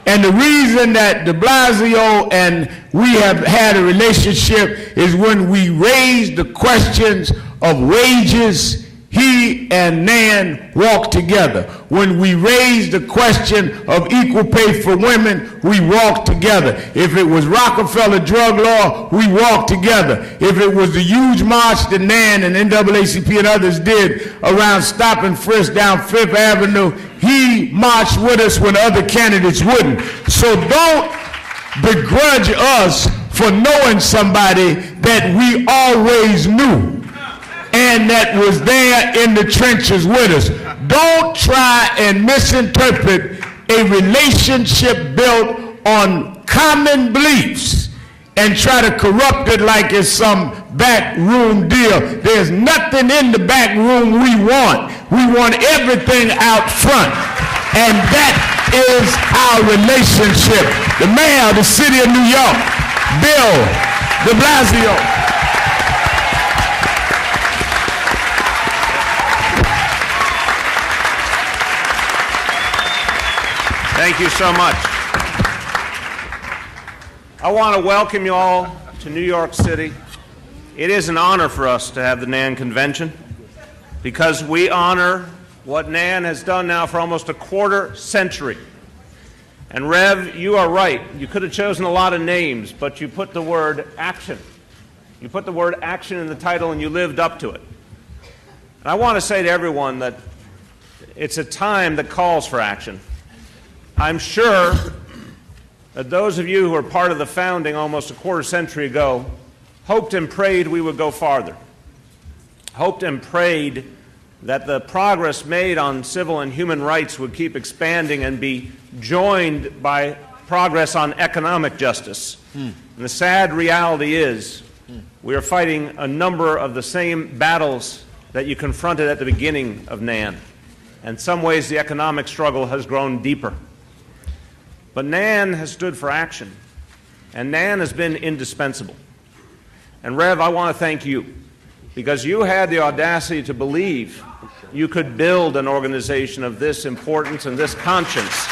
And the reason that de Blasio and we have had a relationship is when we raised the questions of wages, he and NAN walked together. When we raised the question of equal pay for women, we walked together. If it was Rockefeller drug law, we walked together. If it was the huge march that NAN and NAACP and others did around stop and frisk down Fifth Avenue, he marched with us when other candidates wouldn't. So don't begrudge us for knowing somebody that we always knew and that was there in the trenches with us. Don't try and misinterpret a relationship built on common beliefs and try to corrupt it like it's some backroom deal. There's nothing in the back room we want. We want everything out front. And that is our relationship. The mayor of the city of New York, Bill de Blasio. Thank you so much. I want to welcome you all to New York City. It is an honor for us to have the NAN convention because we honor what NAN has done now for almost a quarter century. And Rev, you are right. You could have chosen a lot of names, but you put the word action. You put the word action in the title and you lived up to it. And I want to say to everyone that it's a time that calls for action. I'm sure that those of you who were part of the founding almost a quarter century ago hoped and prayed we would go farther, hoped and prayed that the progress made on civil and human rights would keep expanding and be joined by progress on economic justice. And the sad reality is we are fighting a number of the same battles that you confronted at the beginning of NAN. In some ways, the economic struggle has grown deeper. But NAN has stood for action, and NAN has been indispensable. And Rev, I want to thank you, because you had the audacity to believe you could build an organization of this importance and this conscience.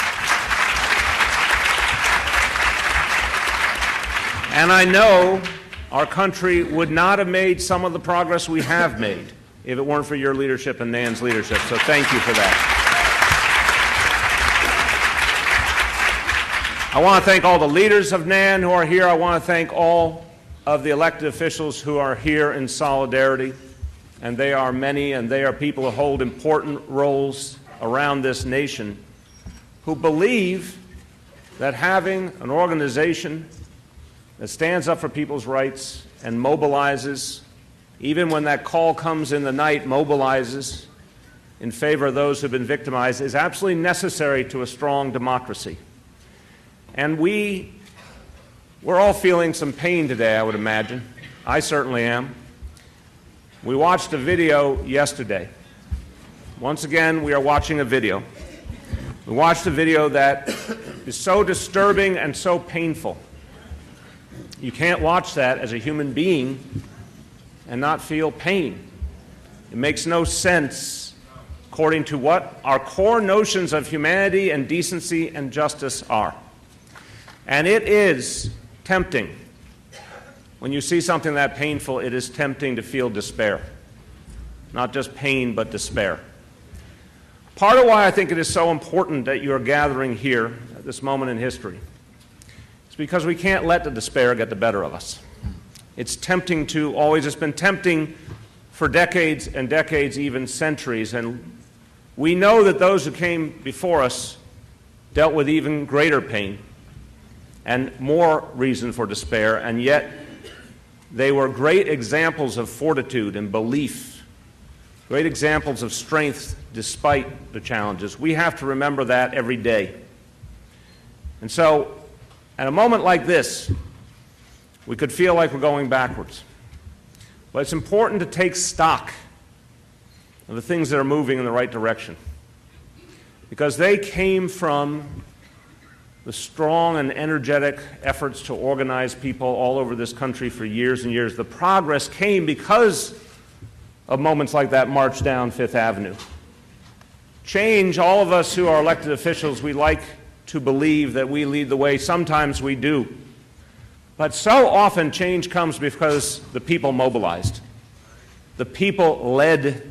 And I know our country would not have made some of the progress we have made if it weren't for your leadership and NAN's leadership, so thank you for that. I want to thank all the leaders of NAN who are here. I want to thank all of the elected officials who are here in solidarity. And they are many, and they are people who hold important roles around this nation who believe that having an organization that stands up for people's rights and mobilizes, even when that call comes in the night, mobilizes in favor of those who have been victimized, is absolutely necessary to a strong democracy. And we're all feeling some pain today, I would imagine. I certainly am. We watched a video yesterday. Once again, we are watching a video. We watched a video that is so disturbing and so painful. You can't watch that as a human being and not feel pain. It makes no sense according to what our core notions of humanity and decency and justice are. And it is tempting. When you see something that painful, it is tempting to feel despair. Not just pain, but despair. Part of why I think it is so important that you are gathering here at this moment in history is It's because we can't let the despair get the better of us. It's tempting to always, it's been tempting for decades and decades, even centuries, and we know that those who came before us dealt with even greater pain and more reason for despair, and yet they were great examples of fortitude and belief, great examples of strength despite the challenges. We have to remember that every day. And so, at a moment like this, we could feel like we're going backwards. But it's important to take stock of the things that are moving in the right direction, because they came from the strong and energetic efforts to organize people all over this country for years and years. The progress came because of moments like that march down Fifth Avenue. Change, all of us who are elected officials, we like to believe that we lead the way. Sometimes we do. But so often change comes because the people mobilized. The people led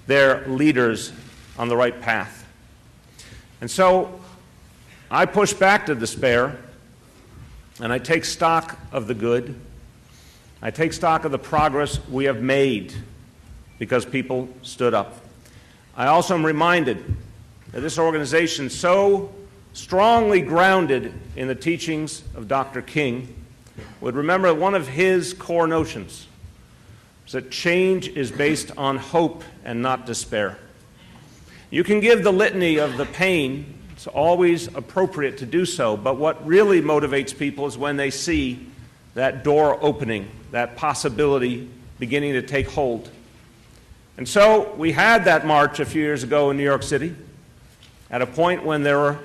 their leaders on the right path. And so I push back to despair, and I take stock of the good. I take stock of the progress we have made because people stood up. I also am reminded that this organization, so strongly grounded in the teachings of Dr. King, would remember one of his core notions is that change is based on hope and not despair. You can give the litany of the pain. It's always appropriate to do so, but what really motivates people is when they see that door opening, that possibility beginning to take hold. And so we had that march a few years ago in New York City at a point when there were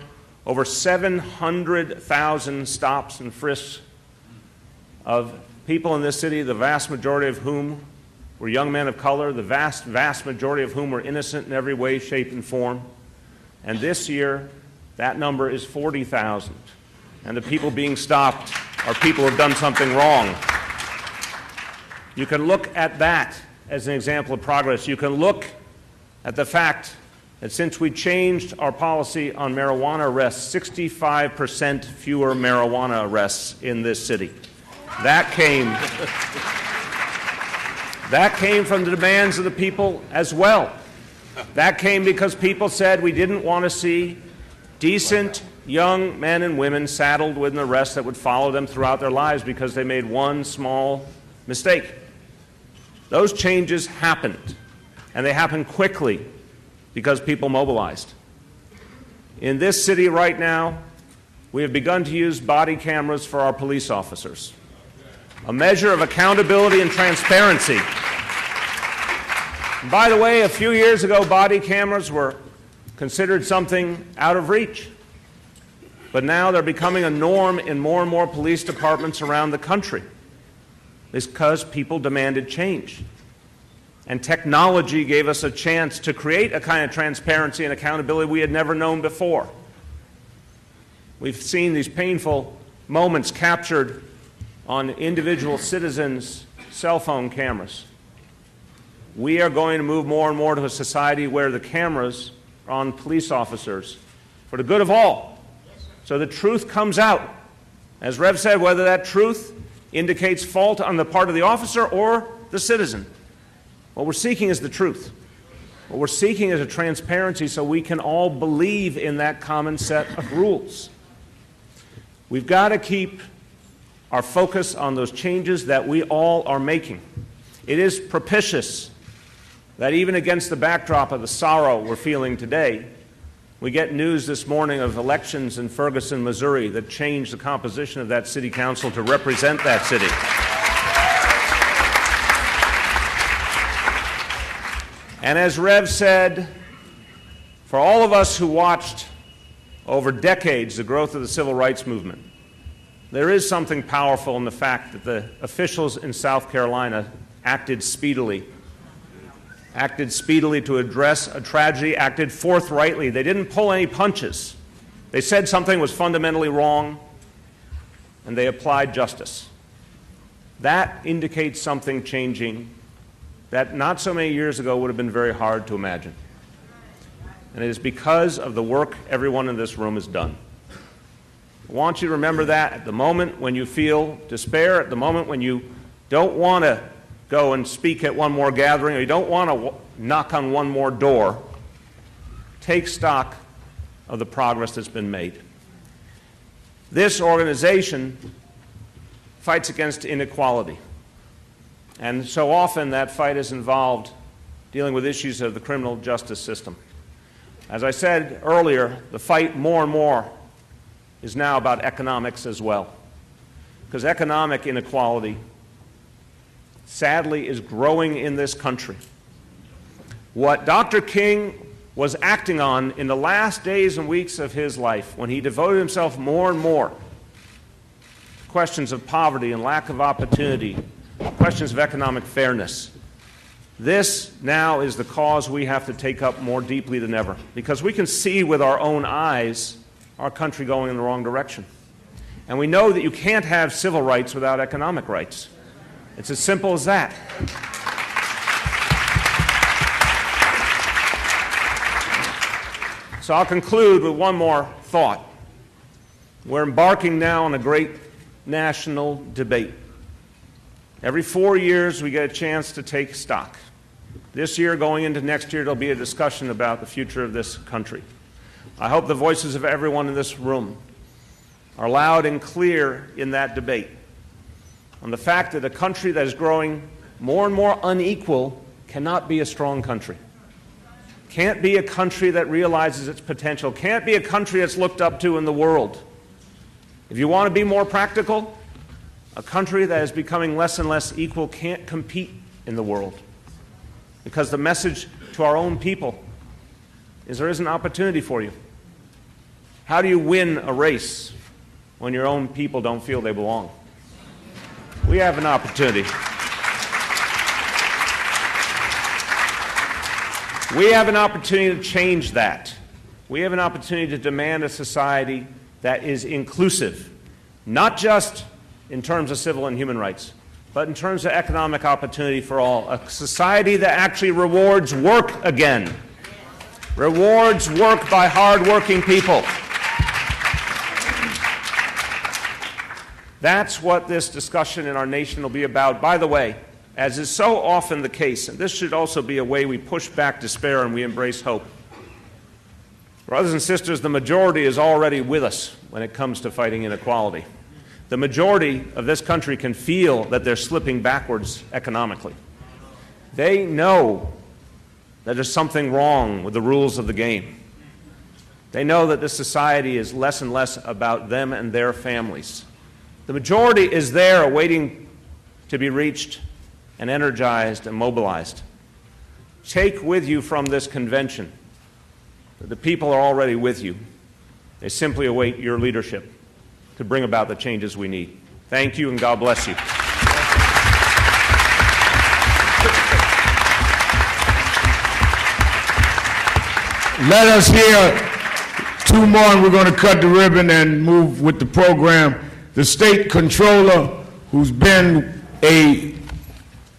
over 700,000 stops and frisks of people in this city, the vast majority of whom were young men of color, the vast majority of whom were innocent in every way, shape, and form. And this year, that number is 40,000. And the people being stopped are people who have done something wrong. You can look at that as an example of progress. You can look at the fact that since we changed our policy on marijuana arrests, 65% fewer marijuana arrests in this city. That came from the demands of the people as well. That came because people said we didn't want to see decent young men and women saddled with an arrest that would follow them throughout their lives because they made one small mistake. Those changes happened, and they happened quickly because people mobilized. In this city right now, we have begun to use body cameras for our police officers, a measure of accountability and transparency. And by the way, a few years ago, body cameras were considered something out of reach. But now they're becoming a norm in more and more police departments around the country. It's because people demanded change. And technology gave us a chance to create a kind of transparency and accountability we had never known before. We've seen these painful moments captured on individual citizens' cell phone cameras. We are going to move more and more to a society where the cameras are on police officers for the good of all. So the truth comes out. As Rev said, whether that truth indicates fault on the part of the officer or the citizen. What we're seeking is the truth. What we're seeking is a transparency so we can all believe in that common set of rules. We've got to keep our focus on those changes that we all are making. It is propitious that even against the backdrop of the sorrow we're feeling today, we get news this morning of elections in Ferguson, Missouri that changed the composition of that city council to represent that city. And as Rev said, for all of us who watched over decades the growth of the civil rights movement, there is something powerful in the fact that the officials in South Carolina acted speedily to address a tragedy, acted forthrightly. They didn't pull any punches. They said something was fundamentally wrong, and they applied justice. That indicates something changing that not so many years ago would have been very hard to imagine. And it is because of the work everyone in this room has done. I want you to remember that at the moment when you feel despair, at the moment when you don't want to go and speak at one more gathering, or you don't want to knock on one more door, take stock of the progress that's been made. This organization fights against inequality. And so often that fight is involved dealing with issues of the criminal justice system. As I said earlier, the fight more and more is now about economics as well. Because economic inequality, sadly, is growing in this country. What Dr. King was acting on in the last days and weeks of his life, when he devoted himself more and more to questions of poverty and lack of opportunity, questions of economic fairness, this now is the cause we have to take up more deeply than ever, because we can see with our own eyes our country going in the wrong direction. And we know that you can't have civil rights without economic rights. It's as simple as that. So I'll conclude with one more thought. We're embarking now on a great national debate. Every 4 years we get a chance to take stock. This year, going into next year, there'll be a discussion about the future of this country. I hope the voices of everyone in this room are loud and clear in that debate on the fact that a country that is growing more and more unequal cannot be a strong country. Can't be a country that realizes its potential. Can't be a country that's looked up to in the world. If you want to be more practical, a country that is becoming less and less equal can't compete in the world. Because the message to our own people is there is an opportunity for you. How do you win a race when your own people don't feel they belong? We have an opportunity. We have an opportunity to change that. We have an opportunity to demand a society that is inclusive, not just in terms of civil and human rights, but in terms of economic opportunity for all. A society that actually rewards work again, rewards work by hard-working people. That's what this discussion in our nation will be about. By the way, as is so often the case, and this should also be a way we push back despair and we embrace hope. Brothers and sisters, the majority is already with us when it comes to fighting inequality. The majority of this country can feel that they're slipping backwards economically. They know that there's something wrong with the rules of the game. They know that this society is less and less about them and their families. The majority is there waiting to be reached and energized and mobilized. Take with you from this convention that the people are already with you. They simply await your leadership to bring about the changes we need. Thank you, and God bless you. Let us hear two more, and we're going to cut the ribbon and move with the program. The state controller, who's been an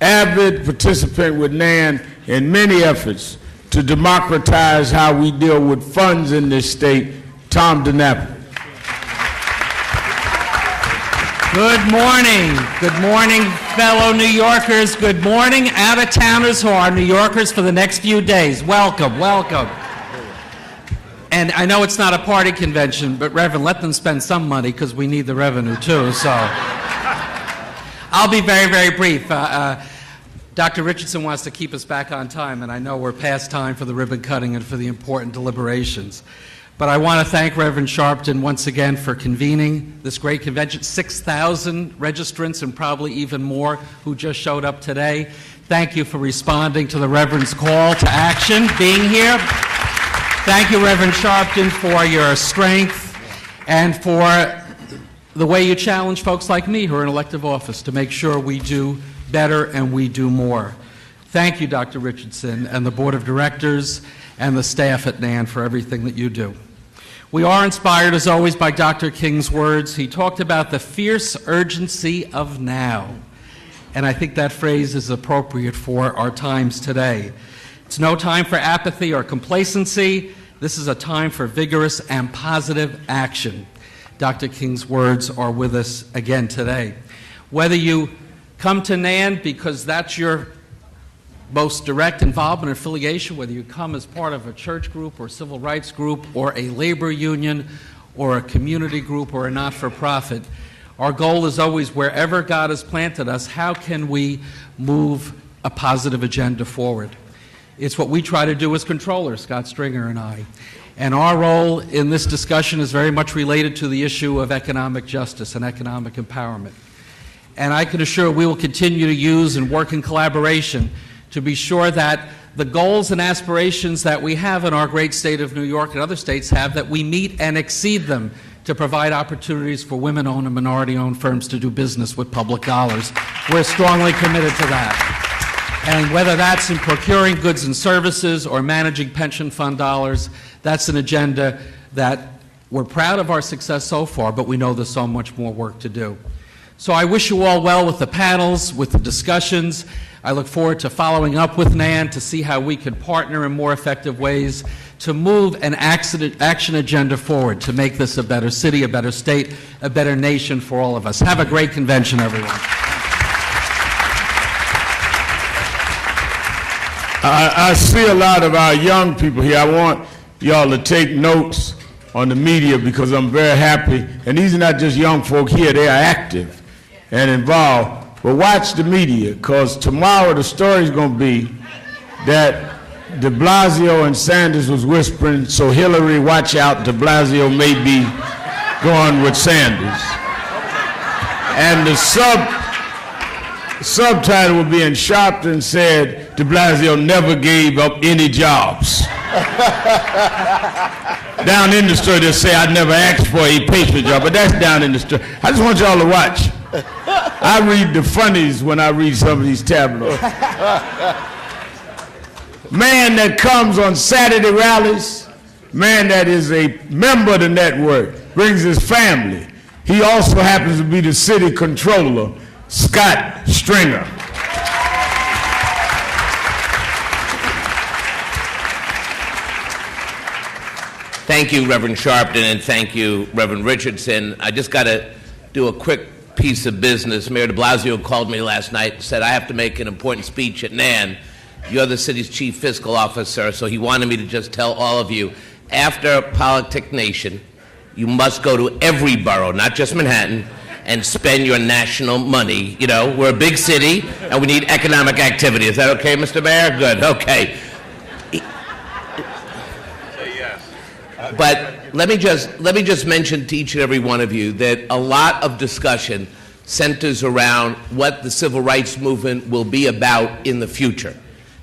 avid participant with NAN in many efforts to democratize how we deal with funds in this state, Tom DiNapoli. Good morning. Good morning, fellow New Yorkers. Good morning, out-of-towners who are New Yorkers for the next few days. Welcome, welcome. And I know it's not a party convention, but Reverend, let them spend some money because we need the revenue too, so. I'll be very, very brief. Dr. Richardson wants to keep us back on time, and I know we're past time for the ribbon cutting and for the important deliberations. But I want to thank Reverend Sharpton once again for convening this great convention. 6,000 registrants and probably even more who just showed up today. Thank you for responding to the Reverend's call to action, being here. Thank you, Reverend Sharpton, for your strength and for the way you challenge folks like me who are in elective office to make sure we do better and we do more. Thank you, Dr. Richardson, and the Board of Directors and the staff at NAN for everything that you do. We are inspired, as always, by Dr. King's words. He talked about the fierce urgency of now, and I think that phrase is appropriate for our times today. It's no time for apathy or complacency. This is a time for vigorous and positive action. Dr. King's words are with us again today. Whether you come to NAN because that's your most direct involvement or affiliation, whether you come as part of a church group or civil rights group or a labor union or a community group or a not-for-profit, our goal is always, wherever God has planted us, how can we move a positive agenda forward? It's what we try to do as controllers, Scott Stringer and I. And our role in this discussion is very much related to the issue of economic justice and economic empowerment. And I can assure we will continue to use and work in collaboration to be sure that the goals and aspirations that we have in our great state of New York and other states have, that we meet and exceed them to provide opportunities for women-owned and minority-owned firms to do business with public dollars. We're strongly committed to that. And whether that's in procuring goods and services or managing pension fund dollars, that's an agenda that we're proud of our success so far, but we know there's so much more work to do. So I wish you all well with the panels, with the discussions. I look forward to following up with NAN to see how we can partner in more effective ways to move an action agenda forward to make this a better city, a better state, a better nation for all of us. Have a great convention, everyone. I see a lot of our young people here. I want y'all to take notes on the media because I'm very happy. And these are not just young folk here. They are active and involved. But watch the media, because tomorrow the story is going to be that de Blasio and Sanders was whispering, so Hillary, watch out, de Blasio may be going with Sanders. And the subtitle will be in Sharpton said, de Blasio never gave up any jobs. Down in the story, they'll say, I never asked for a paper job, but that's down in the story. I just want y'all to watch. I read the funnies when I read some of these tabloids. Man that comes on Saturday rallies, man that is a member of the network, brings his family. He also happens to be the city controller, Scott Stringer. Thank you, Reverend Sharpton, and thank you, Reverend Richardson. I just got to do a quick piece of business. Mayor de Blasio called me last night and said, I have to make an important speech at NAN. You're the city's chief fiscal officer, so he wanted me to just tell all of you, after Politic Nation, you must go to every borough, not just Manhattan, and spend your national money. You know, we're a big city, and we need economic activity. Is that okay, Mr. Mayor? Good, okay. But let me just mention to each and every one of you that a lot of discussion centers around what the civil rights movement will be about in the future.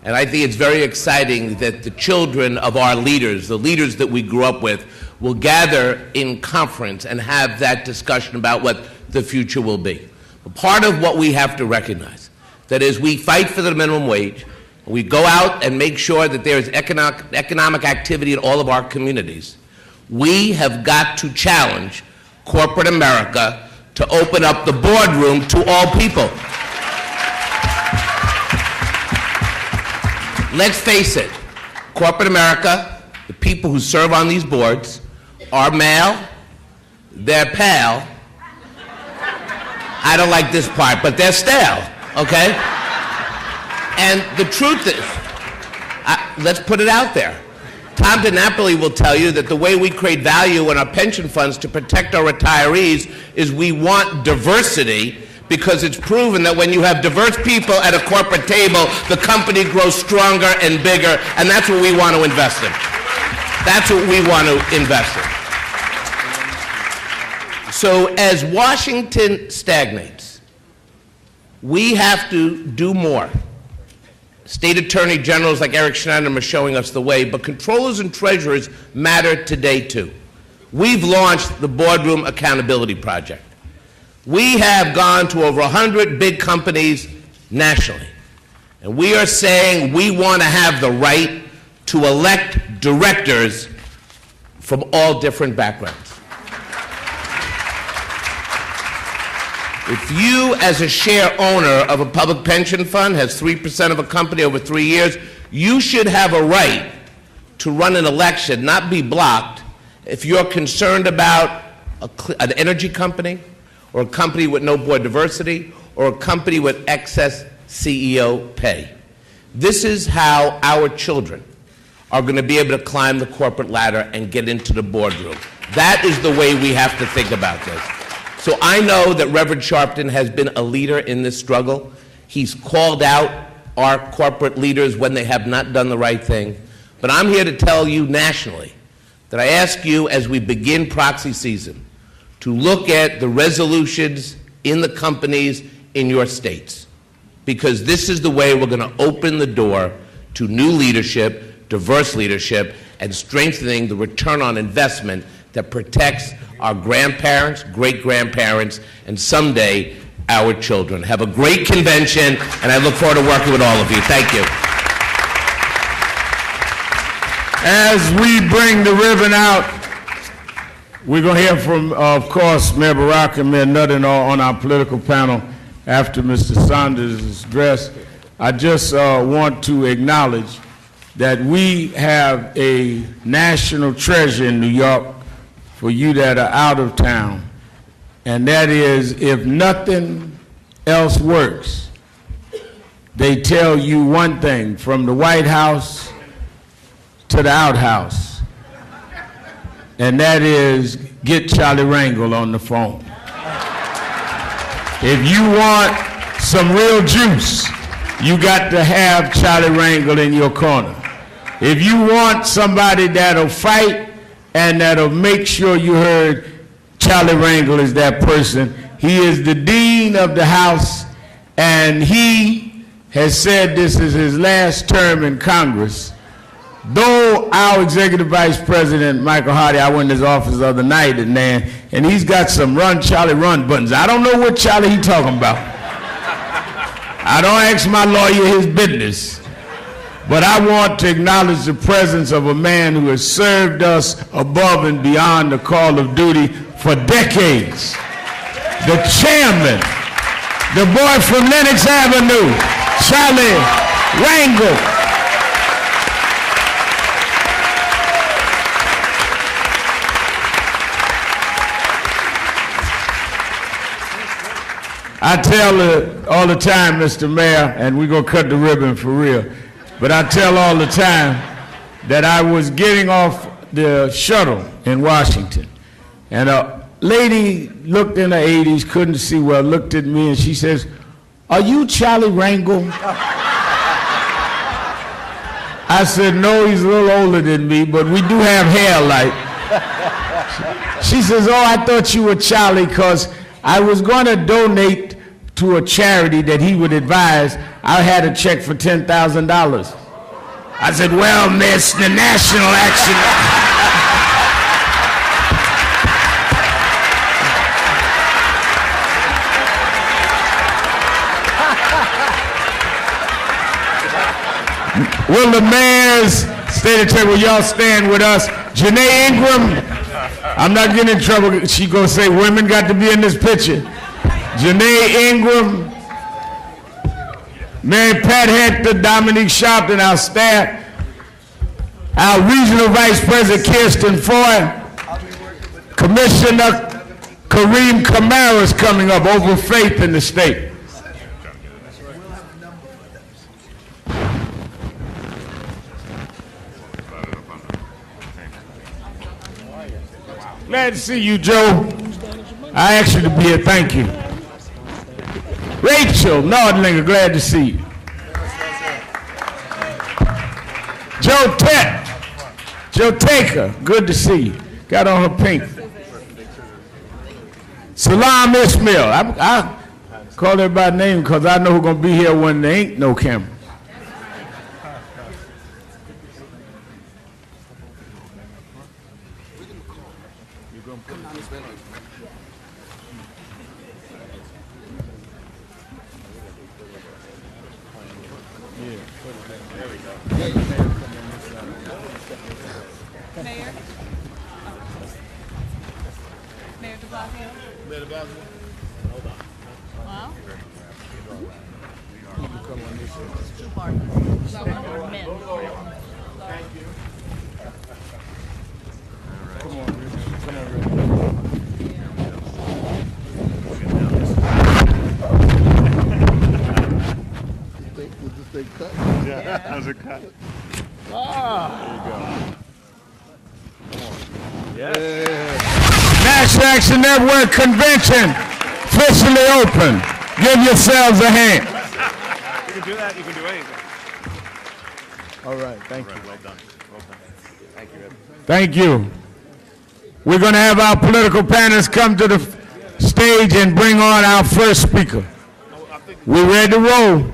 And I think it's very exciting that the children of our leaders, the leaders that we grew up with, will gather in conference and have that discussion about what the future will be. But part of what we have to recognize, that is, we fight for the minimum wage, we go out and make sure that there is economic activity in all of our communities. We have got to challenge corporate America to open up the boardroom to all people. Let's face it, corporate America, the people who serve on these boards, are male, they're pale. I don't like this part, but they're stale, okay? And the truth is, let's put it out there. Tom DiNapoli will tell you that the way we create value in our pension funds to protect our retirees is we want diversity, because it's proven that when you have diverse people at a corporate table, the company grows stronger and bigger, and that's what we want to invest in. That's what we want to invest in. So as Washington stagnates, we have to do more. State attorney generals like Eric Schneider are showing us the way, but controllers and treasurers matter today too. We've launched the Boardroom Accountability Project. We have gone to over 100 big companies nationally, and we are saying we want to have the right to elect directors from all different backgrounds. If you, as a share owner of a public pension fund, has 3% of a company over 3 years, you should have a right to run an election, not be blocked, if you're concerned about an energy company, or a company with no board diversity, or a company with excess CEO pay. This is how our children are going to be able to climb the corporate ladder and get into the boardroom. That is the way we have to think about this. So I know that Reverend Sharpton has been a leader in this struggle. He's called out our corporate leaders when they have not done the right thing. But I'm here to tell you nationally that I ask you, as we begin proxy season, to look at the resolutions in the companies in your states, because this is the way we're going to open the door to new leadership, diverse leadership, and strengthening the return on investment that protects our grandparents, great-grandparents, and someday our children. Have a great convention, and I look forward to working with all of you. Thank you. As we bring the ribbon out, we're going to hear from, of course, Mayor Barack and Mayor Nutter on our political panel after Mr. Saunders' address. I just want to acknowledge that we have a national treasure in New York for you that are out of town, and that is, if nothing else works, they tell you one thing, from the White House to the outhouse, and that is, get Charlie Rangel on the phone. If you want some real juice, you got to have Charlie Rangel in your corner. If you want somebody that'll fight and that'll make sure you heard, Charlie Rangel is that person. He is the dean of the House, and he has said this is his last term in Congress. Though our executive vice president, Michael Hardy, I went in his office the other night at NAN, and he's got some run, Charlie, run buttons. I don't know what Charlie he talking about. I don't ask my lawyer his business. But I want to acknowledge the presence of a man who has served us above and beyond the call of duty for decades. The chairman, the boy from Lenox Avenue, Charlie Rangel. I tell all the time, Mr. Mayor, and we're going to cut the ribbon for real, but I tell all the time that I was getting off the shuttle in Washington, and a lady looked in her 80s, couldn't see well, looked at me, and she says, "Are you Charlie Rangel?" I said, "No, he's a little older than me, but we do have hair alike." She says, "Oh, I thought you were Charlie because I was going to donate to a charity that he would advise. I had a check for $10,000. I said, "Well, miss, the National Action..." Will the mayors, state attorney, will y'all stand with us? Janae Ingram, I'm not getting in trouble. She gonna say women got to be in this picture. Janae Ingram, Mary Pat Hector, Dominique Sharpton, our staff, our regional vice president, Kirsten Foy, Commissioner Kareem Kamara is coming up over faith in the state. Glad to see you, Joe. I asked you to be here. Thank you. Rachel Nordlinger, glad to see you. Joe Taker, good to see you. Got on her pink. Salam Ismail. I call her by name because I know who's going to be here when there ain't no camera. Mayor? Mayor de Blasio? Mayor de Blasio? Hold on. Wow. You can come on this side. Two partners. Men. Thank you. Come on, Rich. Come on, Rich. How's it cut? National Action Network Convention officially open. Give yourselves a hand. You can do that. You can do anything. All right, thank you. Well done. Well done. Thank you, Ed. Thank you. We're going to have our political panelists come to the stage and bring on our first speaker. We ready to roll?